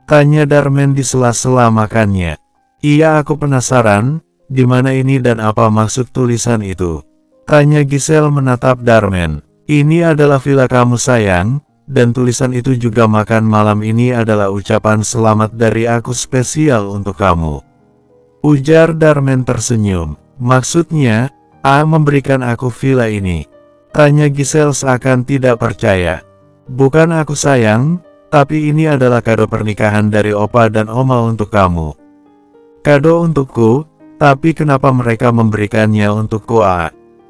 tanya Darman di sela-sela makannya. "Iya aku penasaran, di mana ini dan apa maksud tulisan itu?" tanya Giselle menatap Darman. "Ini adalah villa kamu sayang, dan tulisan itu juga makan malam ini adalah ucapan selamat dari aku spesial untuk kamu," ujar Darman tersenyum. "Maksudnya, memberikan aku villa ini?" tanya Giselle seakan tidak percaya. "Bukan aku sayang, tapi ini adalah kado pernikahan dari Opa dan Oma untuk kamu." "Kado untukku? Tapi kenapa mereka memberikannya untukku?"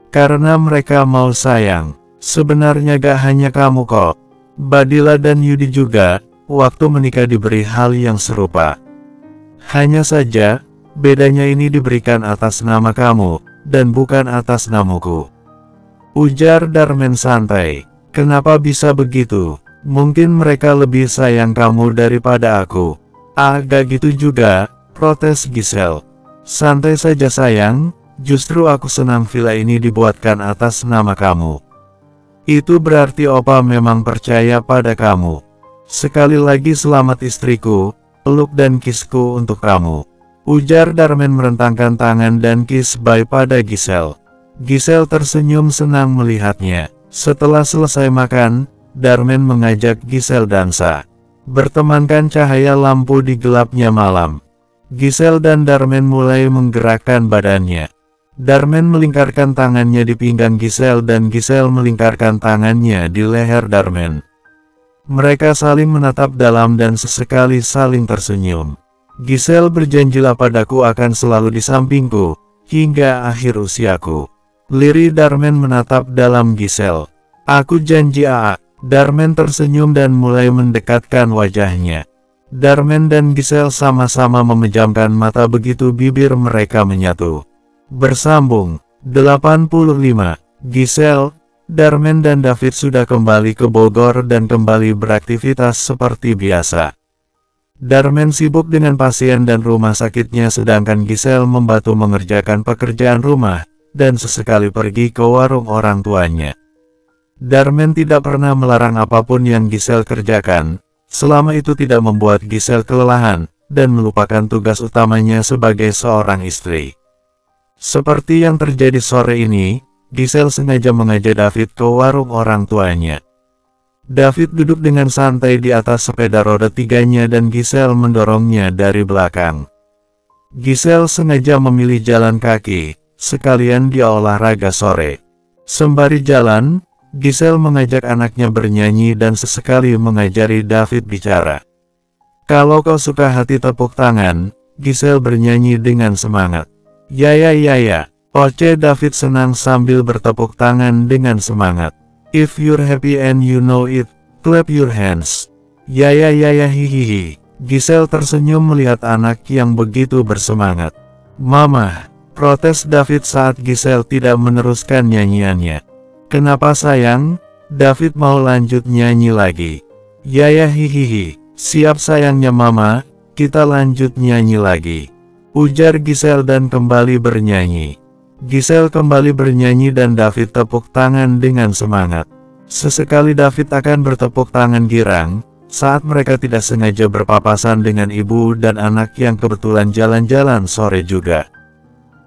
"Karena mereka mau sayang. Sebenarnya gak hanya kamu kok. Badila dan Yudi juga, waktu menikah diberi hal yang serupa. Hanya saja, bedanya ini diberikan atas nama kamu, dan bukan atas namaku. Ujar Darmen santai. Kenapa bisa begitu? Mungkin mereka lebih sayang kamu daripada aku. Agak gitu juga, protes Giselle. Santai saja sayang, justru aku senang villa ini dibuatkan atas nama kamu. Itu berarti Opa memang percaya pada kamu. Sekali lagi selamat istriku, peluk dan kisku untuk kamu. Ujar Darmen merentangkan tangan dan kiss bye pada Giselle. Giselle tersenyum senang melihatnya. Setelah selesai makan, Darmen mengajak Giselle dansa. Bertemankan cahaya lampu di gelapnya malam. Giselle dan Darmen mulai menggerakkan badannya. Darmen melingkarkan tangannya di pinggang Giselle dan Giselle melingkarkan tangannya di leher Darmen. Mereka saling menatap dalam dan sesekali saling tersenyum. Giselle berjanjilah padaku akan selalu di sampingku, hingga akhir usiaku. Lirih Darmen menatap dalam Giselle. Aku janji AA. Darmen tersenyum dan mulai mendekatkan wajahnya. Darmen dan Giselle sama-sama memejamkan mata begitu bibir mereka menyatu. Bersambung. 85. Giselle, Darmen dan David sudah kembali ke Bogor dan kembali beraktivitas seperti biasa. Darmen sibuk dengan pasien dan rumah sakitnya sedangkan Giselle membantu mengerjakan pekerjaan rumah, dan sesekali pergi ke warung orang tuanya. Darmen tidak pernah melarang apapun yang Giselle kerjakan, selama itu tidak membuat Giselle kelelahan, dan melupakan tugas utamanya sebagai seorang istri. Seperti yang terjadi sore ini, Giselle sengaja mengajak David ke warung orang tuanya. David duduk dengan santai di atas sepeda roda tiganya dan Giselle mendorongnya dari belakang. Giselle sengaja memilih jalan kaki, sekalian dia olahraga sore. Sembari jalan, Giselle mengajak anaknya bernyanyi dan sesekali mengajari David bicara. Kalau kau suka hati tepuk tangan, Giselle bernyanyi dengan semangat. Ya ya ya ya, Oce David senang sambil bertepuk tangan dengan semangat. If you're happy and you know it, clap your hands. Ya ya ya ya hihihi. Giselle tersenyum melihat anak yang begitu bersemangat. Mama, protes David saat Giselle tidak meneruskan nyanyiannya. Kenapa sayang? David mau lanjut nyanyi lagi. Ya ya hihihi. Siap sayangnya mama, kita lanjut nyanyi lagi. Ujar Giselle dan kembali bernyanyi. Giselle kembali bernyanyi dan David tepuk tangan dengan semangat. Sesekali David akan bertepuk tangan girang, saat mereka tidak sengaja berpapasan dengan ibu dan anak yang kebetulan jalan-jalan sore juga.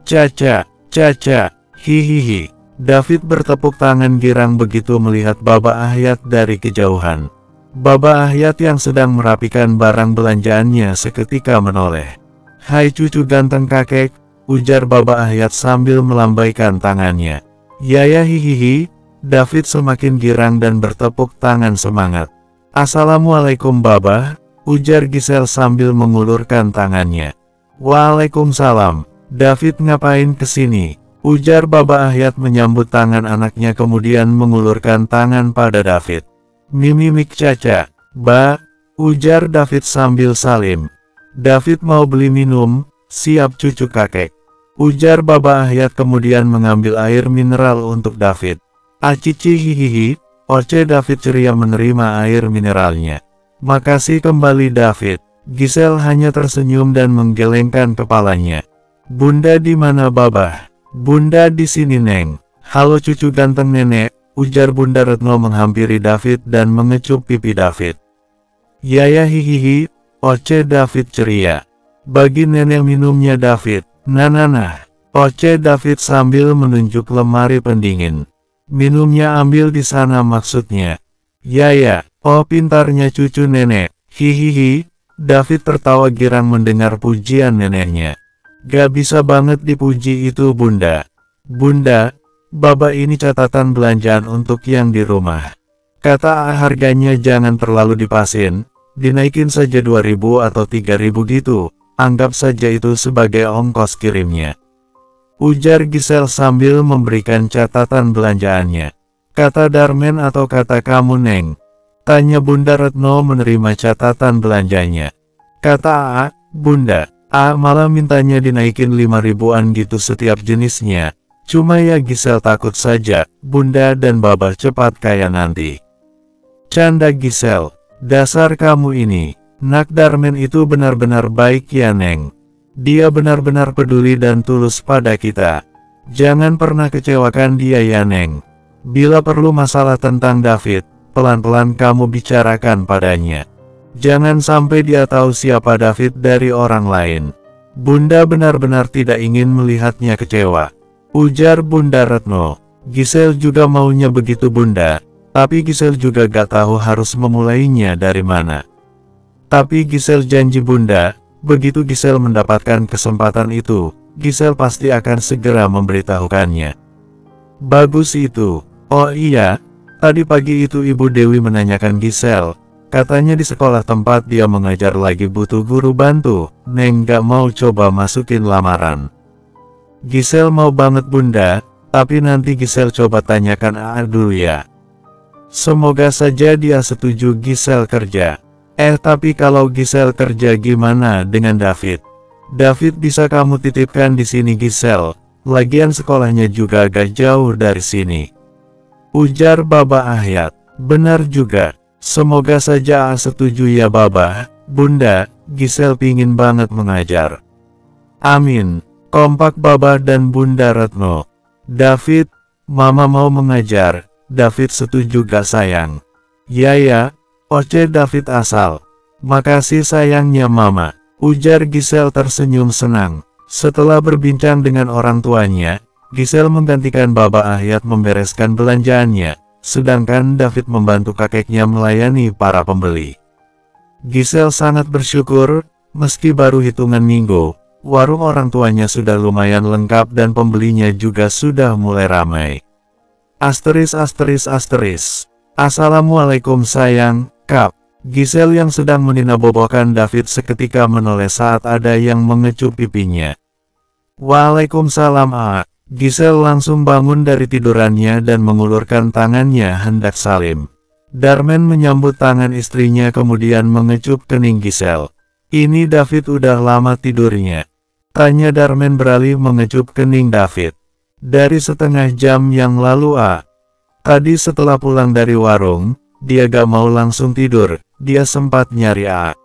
Caca, caca, hihihi. David bertepuk tangan girang begitu melihat Baba Ahyat dari kejauhan. Baba Ahyat yang sedang merapikan barang belanjaannya seketika menoleh. Hai cucu ganteng kakek, ujar Baba Ahyat sambil melambaikan tangannya. Ya ya hihihi, David semakin girang dan bertepuk tangan semangat. Assalamualaikum Baba, ujar Giselle sambil mengulurkan tangannya. Waalaikumsalam, David ngapain kesini? Ujar Baba Ahyat menyambut tangan anaknya kemudian mengulurkan tangan pada David. Mimik caca, ba, ujar David sambil salim. David mau beli minum, siap cucu kakek. Ujar Baba Ahyat kemudian mengambil air mineral untuk David. Acici hihihi, Oce David ceria menerima air mineralnya. Makasih kembali David. Giselle hanya tersenyum dan menggelengkan kepalanya. Bunda di mana Baba? Bunda di sini Neng. Halo cucu ganteng nenek, ujar Bunda Retno menghampiri David dan mengecup pipi David. Ya ya hihihi, Oce David ceria. Bagi nenek minumnya David. Nah. Oce David sambil menunjuk lemari pendingin. Minumnya ambil di sana maksudnya. Ya, oh pintarnya cucu nenek. Hihihi, David tertawa girang mendengar pujian neneknya. Gak bisa banget dipuji itu Bunda. Bunda, Baba ini catatan belanjaan untuk yang di rumah. Kata harganya jangan terlalu dipasin, dinaikin saja 2.000 atau 3.000 gitu, anggap saja itu sebagai ongkos kirimnya. Ujar Giselle sambil memberikan catatan belanjaannya. Kata Darmen atau kata kamu Neng? Tanya Bunda Retno menerima catatan belanjanya. Kata AA, Bunda, AA malah mintanya dinaikin 5.000-an gitu setiap jenisnya, Cuma ya Gisel takut saja, Bunda dan Baba cepat kaya nanti. Canda Gisel, dasar kamu ini. Nak Darmen itu benar-benar baik ya Neng. Dia benar-benar peduli dan tulus pada kita. Jangan pernah kecewakan dia ya Neng. Bila perlu masalah tentang David, pelan-pelan kamu bicarakan padanya. Jangan sampai dia tahu siapa David dari orang lain. Bunda benar-benar tidak ingin melihatnya kecewa. Ujar Bunda Retno. Gisel juga maunya begitu Bunda. Tapi Gisel juga gak tahu harus memulainya dari mana. Tapi Gisel janji Bunda, begitu Gisel mendapatkan kesempatan itu, Gisel pasti akan segera memberitahukannya. Bagus itu. Oh iya, tadi pagi itu Ibu Dewi menanyakan Gisel. Katanya di sekolah tempat dia mengajar lagi butuh guru bantu. Neng gak mau coba masukin lamaran. Gisel mau banget Bunda, tapi nanti Gisel coba tanyakan AA dulu ya. Semoga saja dia setuju Gisel kerja. Tapi kalau Gisel kerja gimana dengan David? David bisa kamu titipkan di sini Gisel. Lagian sekolahnya juga agak jauh dari sini. Ujar Baba Ahyat. Benar juga. Semoga saja setuju ya Baba. Bunda, Gisel pingin banget mengajar. Amin. Kompak Baba dan Bunda Retno. David, Mama mau mengajar. David setuju gak sayang? Ya, oce David asal. Makasih sayangnya Mama. Ujar Gisel tersenyum senang. Setelah berbincang dengan orang tuanya, Gisel menggantikan Baba Ahyat membereskan belanjaannya. Sedangkan David membantu kakeknya melayani para pembeli. Gisel sangat bersyukur, meski baru hitungan minggu, warung orang tuanya sudah lumayan lengkap dan pembelinya juga sudah mulai ramai. Asteris. Assalamualaikum sayang, Kap. Gisel yang sedang meninabobohkan David seketika menoleh saat ada yang mengecup pipinya. Waalaikumsalam A. Gisel langsung bangun dari tidurannya dan mengulurkan tangannya hendak salim. Darmen menyambut tangan istrinya kemudian mengecup kening Gisel. Ini David udah lama tidurnya. Tanya Darmen beralih mengecup kening David. Dari setengah jam yang lalu A. Tadi setelah pulang dari warung, dia gak mau langsung tidur, dia sempat nyari A.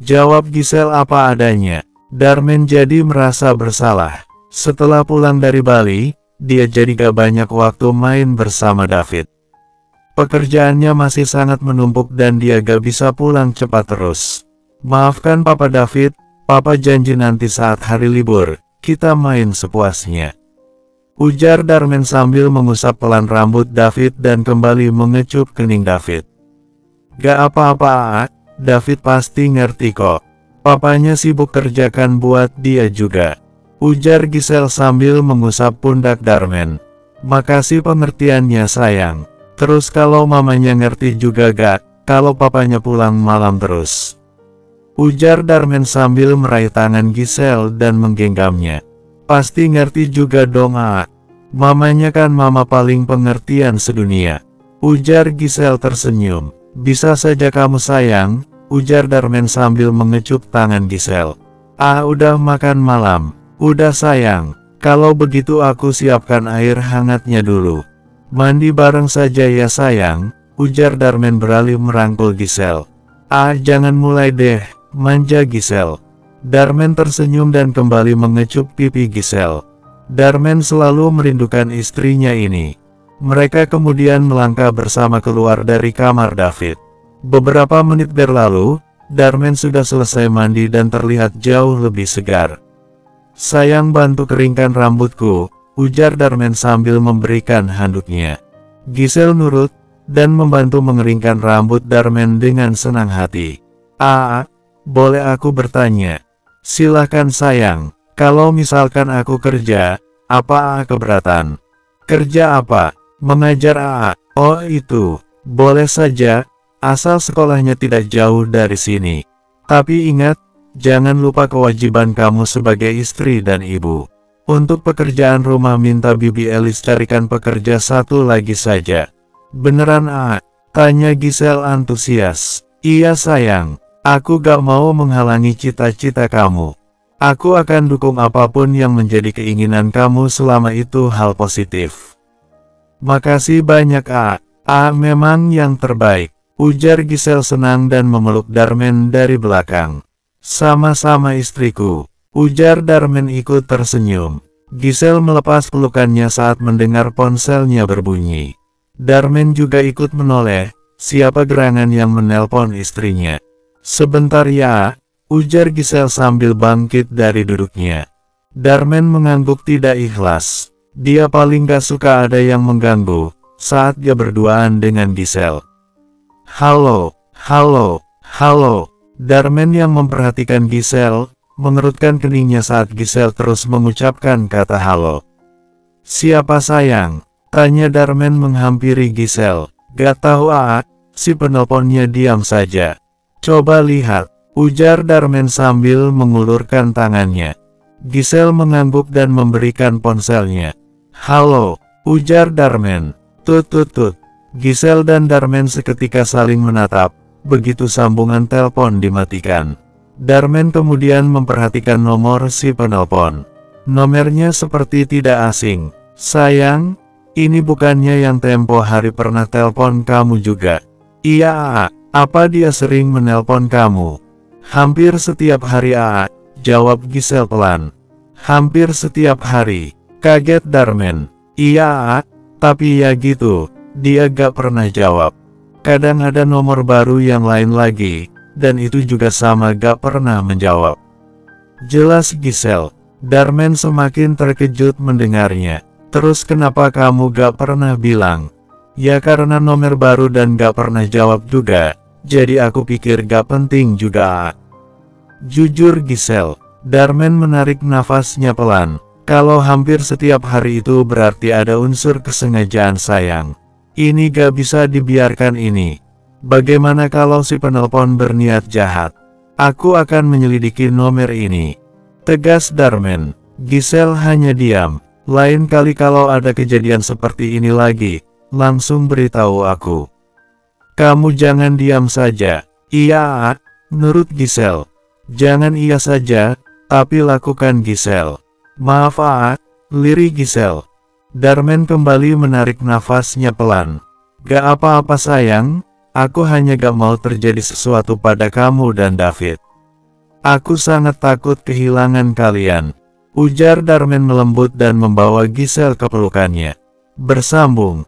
Jawab Gisel apa adanya. Darmen jadi merasa bersalah. Setelah pulang dari Bali, dia jadi gak banyak waktu main bersama David. Pekerjaannya masih sangat menumpuk dan dia gak bisa pulang cepat terus. Maafkan Papa David, Papa janji nanti saat hari libur, kita main sepuasnya. Ujar Darmen sambil mengusap pelan rambut David dan kembali mengecup kening David. Gak apa-apa, David pasti ngerti kok. Papanya sibuk kerjakan buat dia juga. Ujar Gisel sambil mengusap pundak Darmen. Makasih pengertiannya sayang. Terus kalau mamanya ngerti juga gak, kalau papanya pulang malam terus? Ujar Darmen sambil meraih tangan Gisel dan menggenggamnya. Pasti ngerti juga dong A. Mamanya kan mama paling pengertian sedunia. Ujar Gisel tersenyum. Bisa saja kamu sayang, ujar Darmen sambil mengecup tangan Gisel. Udah makan malam. Udah sayang, kalau begitu aku siapkan air hangatnya dulu. Mandi bareng saja ya sayang, ujar Darmen beralih merangkul Gisel. Jangan mulai deh, manja Gisel. Darmen tersenyum dan kembali mengecup pipi Gisel. Darmen selalu merindukan istrinya ini. Mereka kemudian melangkah bersama keluar dari kamar David. Beberapa menit berlalu, Darmen sudah selesai mandi dan terlihat jauh lebih segar. Sayang bantu keringkan rambutku, ujar Darmen sambil memberikan handuknya. Gisel nurut, dan membantu mengeringkan rambut Darmen dengan senang hati. Boleh aku bertanya? Silahkan sayang, kalau misalkan aku kerja, apa keberatan? Kerja apa? Mengajar Oh itu, boleh saja, asal sekolahnya tidak jauh dari sini. Tapi ingat, jangan lupa kewajiban kamu sebagai istri dan ibu. Untuk pekerjaan rumah minta Bibi Elis carikan pekerja satu lagi saja. Beneran Tanya Gisel antusias. Iya sayang, aku gak mau menghalangi cita-cita kamu. Aku akan dukung apapun yang menjadi keinginan kamu selama itu hal positif. Makasih banyak A. A memang yang terbaik, ujar Giselle senang dan memeluk Darmen dari belakang. Sama-sama istriku, ujar Darmen ikut tersenyum. Giselle melepas pelukannya saat mendengar ponselnya berbunyi. Darmen juga ikut menoleh, siapa gerangan yang menelpon istrinya. Sebentar ya, ujar Giselle sambil bangkit dari duduknya. Darmen mengangguk tidak ikhlas. Dia paling gak suka ada yang mengganggu saat dia berduaan dengan Giselle. Halo, halo, halo. Darmen yang memperhatikan Giselle, mengerutkan keningnya saat Giselle terus mengucapkan kata halo. Siapa sayang? Tanya Darmen menghampiri Giselle. Gak tahu si penelponnya diam saja. Coba lihat, ujar Darmen sambil mengulurkan tangannya. Giselle mengangguk dan memberikan ponselnya. Halo, ujar Darmen. Tut. Giselle dan Darmen seketika saling menatap. Begitu sambungan telepon dimatikan, Darmen kemudian memperhatikan nomor si penelpon. Nomornya seperti tidak asing. Sayang, ini bukannya yang tempo hari pernah telepon kamu juga? Iya apa dia sering menelpon kamu? Hampir setiap hari jawab Giselle pelan. Hampir setiap hari, kaget Darmen. Iya tapi ya gitu, dia gak pernah jawab. Kadang ada nomor baru yang lain lagi, dan itu juga sama gak pernah menjawab. Jelas Giselle. Darmen semakin terkejut mendengarnya. Terus kenapa kamu gak pernah bilang? Ya karena nomor baru dan gak pernah jawab juga, jadi aku pikir gak penting juga. Jujur Giselle. Darmen menarik nafasnya pelan. Kalau hampir setiap hari itu berarti ada unsur kesengajaan sayang. Ini gak bisa dibiarkan ini. Bagaimana kalau si penelpon berniat jahat? Aku akan menyelidiki nomor ini, tegas Darmen. Giselle hanya diam. Lain kali kalau ada kejadian seperti ini lagi, langsung beritahu aku. Kamu jangan diam saja. Iya menurut Giselle. Jangan iya saja, tapi lakukan Giselle. Maaf lirih Giselle. Darmen kembali menarik nafasnya pelan. Gak apa-apa sayang, aku hanya gak mau terjadi sesuatu pada kamu dan David. Aku sangat takut kehilangan kalian, ujar Darmen melembut dan membawa Giselle ke pelukannya. Bersambung.